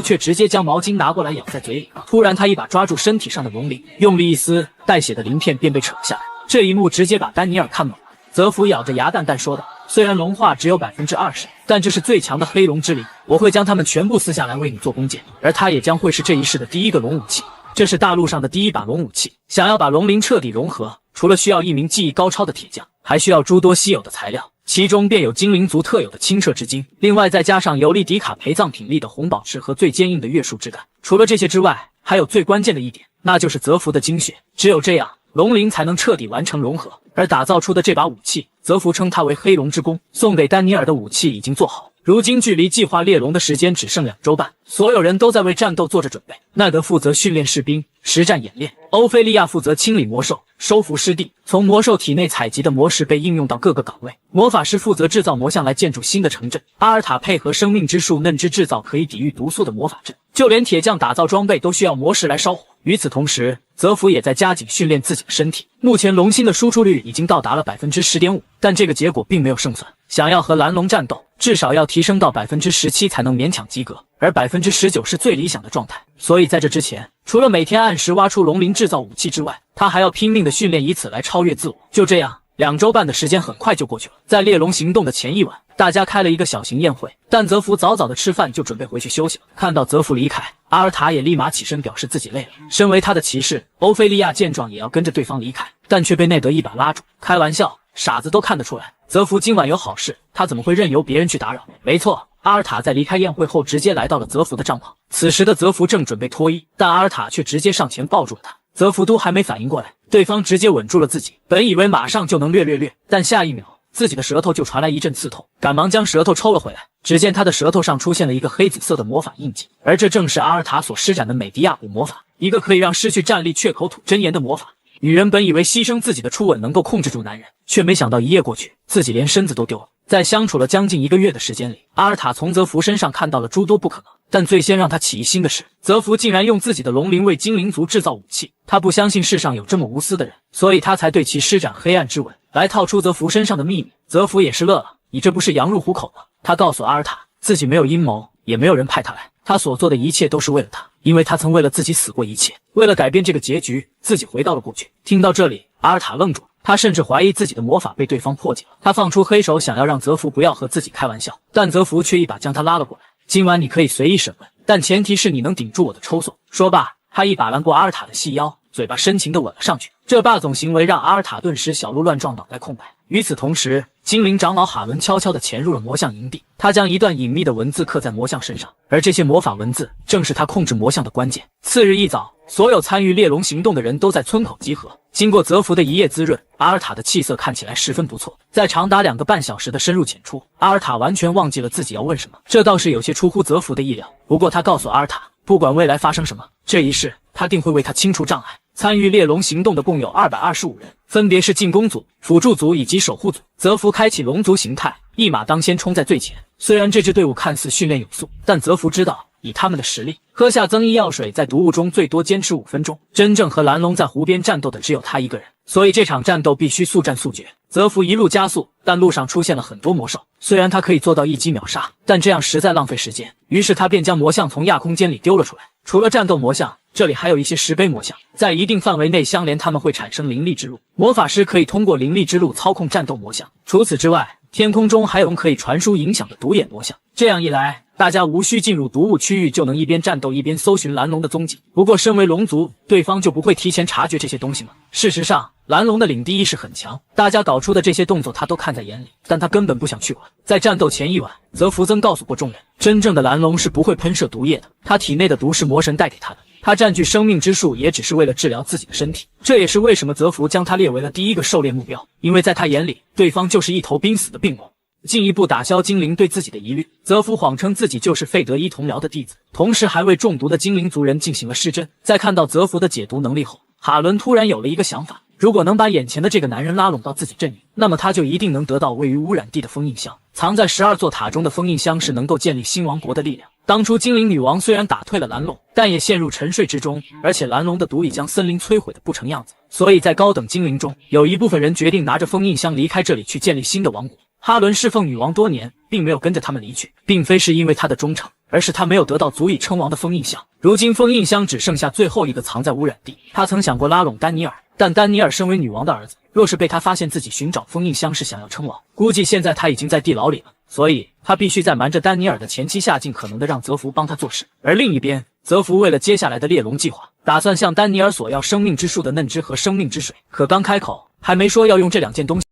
却直接将毛巾拿过来咬在嘴里。突然他一把抓住身体上的龙鳞，用力一撕，带血的鳞片便被扯了下来。这一幕直接把丹尼尔看懵了。泽福咬着牙淡淡说道，虽然龙化只有 20%， 但这是最强的黑龙之灵，我会将它们全部撕下来为你做弓箭，而它也将会是这一世的第一个龙武器。这是大陆上的第一把龙武器，想要把龙鳞彻底融合，除了需要一名技艺高超的铁匠，还需要诸多稀有的材料，其中便有精灵族特有的清澈之精，另外再加上尤利迪卡陪葬品里的红宝石和最坚硬的月树枝干。除了这些之外，还有最关键的一点，那就是泽福的精血，只有这样，龙鳞才能彻底完成融合。而打造出的这把武器，泽福称它为黑龙之弓。送给丹尼尔的武器已经做好，如今距离计划猎龙的时间只剩2周半，所有人都在为战斗做着准备。奈德负责训练士兵，实战演练；欧菲利亚负责清理魔兽，收服失地，从魔兽体内采集的魔石被应用到各个岗位。魔法师负责制造魔像来建筑新的城镇，阿尔塔配合生命之树嫩枝制造可以抵御毒素的魔法阵，就连铁匠打造装备都需要魔石来烧火。与此同时，泽福也在加紧训练自己的身体。目前龙心的输出率已经到达了 10.5%， 但这个结果并没有胜算。想要和蓝龙战斗，至少要提升到 17% 才能勉强及格，而 19% 是最理想的状态。所以在这之前，除了每天按时挖出龙鳞制造武器之外，他还要拼命的训练，以此来超越自我。就这样，2周半的时间很快就过去了。在猎龙行动的前一晚，大家开了一个小型宴会，但泽福早早的吃饭就准备回去休息了。看到泽福离开，阿尔塔也立马起身表示自己累了。身为他的骑士，欧菲利亚见状也要跟着对方离开，但却被内德一把拉住。开玩笑，傻子都看得出来，泽福今晚有好事，他怎么会任由别人去打扰？没错，阿尔塔在离开宴会后直接来到了泽福的帐篷。此时的泽福正准备脱衣，但阿尔塔却直接上前抱住了他。泽福都还没反应过来，对方直接吻住了自己。本以为马上就能略，但下一秒自己的舌头就传来一阵刺痛，赶忙将舌头抽了回来。只见他的舌头上出现了一个黑紫色的魔法印记，而这正是阿尔塔所施展的美迪亚古魔法，一个可以让失去战力却口吐真言的魔法。女人本以为牺牲自己的初吻能够控制住男人，却没想到一夜过去，自己连身子都丢了。在相处了将近1个月的时间里，阿尔塔从泽福身上看到了诸多不可能，但最先让他起疑心的是，泽福竟然用自己的龙鳞为精灵族制造武器。他不相信世上有这么无私的人，所以他才对其施展黑暗之吻，来套出泽福身上的秘密。泽福也是乐了，你这不是羊入虎口吗？他告诉阿尔塔，自己没有阴谋，也没有人派他来，他所做的一切都是为了他，因为他曾为了自己死过一切，为了改变这个结局，自己回到了过去。听到这里，阿尔塔愣住了，他甚至怀疑自己的魔法被对方破解了。他放出黑手，想要让泽福不要和自己开玩笑，但泽福却一把将他拉了过来。今晚你可以随意审问，但前提是你能顶住我的抽送。说罢，他一把拦过阿尔塔的细腰，嘴巴深情地吻了上去。这霸总行为让阿尔塔顿时小鹿乱撞，脑袋空白。与此同时，精灵长老哈伦悄悄地潜入了魔像营地，他将一段隐秘的文字刻在魔像身上，而这些魔法文字正是他控制魔像的关键。次日一早，所有参与猎龙行动的人都在村口集合。经过泽福的一夜滋润，阿尔塔的气色看起来十分不错。在长达2个半小时的深入浅出，阿尔塔完全忘记了自己要问什么，这倒是有些出乎泽福的意料。不过他告诉阿尔塔，不管未来发生什么，这一世他定会为他清除障碍。参与猎龙行动的共有225人，分别是进攻组、辅助组以及守护组。泽福开启龙族形态，一马当先冲在最前。虽然这支队伍看似训练有素，但泽福知道，以他们的实力，喝下增益药水在毒雾中最多坚持5分钟。真正和蓝龙在湖边战斗的只有他一个人，所以这场战斗必须速战速决。泽福一路加速，但路上出现了很多魔兽。虽然他可以做到一击秒杀，但这样实在浪费时间。于是他便将魔像从亚空间里丢了出来。除了战斗魔像，这里还有一些石碑魔像，在一定范围内相连，它们会产生灵力之路。魔法师可以通过灵力之路操控战斗魔像。除此之外，天空中还有可以传输影响的独眼魔像。这样一来，大家无需进入毒物区域就能一边战斗一边搜寻蓝龙的踪迹。不过身为龙族，对方就不会提前察觉这些东西吗？事实上，蓝龙的领地意识很强，大家搞出的这些动作他都看在眼里，但他根本不想去管。在战斗前一晚，泽福曾告诉过众人，真正的蓝龙是不会喷射毒液的，他体内的毒是魔神带给他的。他占据生命之树也只是为了治疗自己的身体，这也是为什么泽福将他列为了第一个狩猎目标，因为在他眼里，对方就是一头濒死的病魔。进一步打消精灵对自己的疑虑，泽福谎称自己就是费德伊同僚的弟子，同时还为中毒的精灵族人进行了施针。在看到泽福的解毒能力后，哈伦突然有了一个想法，如果能把眼前的这个男人拉拢到自己阵营，那么他就一定能得到位于污染地的封印箱。藏在12座塔中的封印箱是能够建立新王国的力量。当初精灵女王虽然打退了蓝龙，但也陷入沉睡之中，而且蓝龙的毒已将森林摧毁的不成样子，所以在高等精灵中，有一部分人决定拿着封印箱离开这里，去建立新的王国。哈伦侍奉女王多年，并没有跟着他们离去，并非是因为他的忠诚，而是他没有得到足以称王的封印箱。如今封印箱只剩下最后一个藏在污染地，他曾想过拉拢丹尼尔，但丹尼尔身为女王的儿子，若是被他发现自己寻找封印箱是想要称王，估计现在他已经在地牢里了，所以他必须在瞒着丹尼尔的前妻下尽可能的让泽福帮他做事。而另一边，泽福为了接下来的猎龙计划，打算向丹尼尔索要生命之树的嫩枝和生命之水，可刚开口还没说要用这2件东西。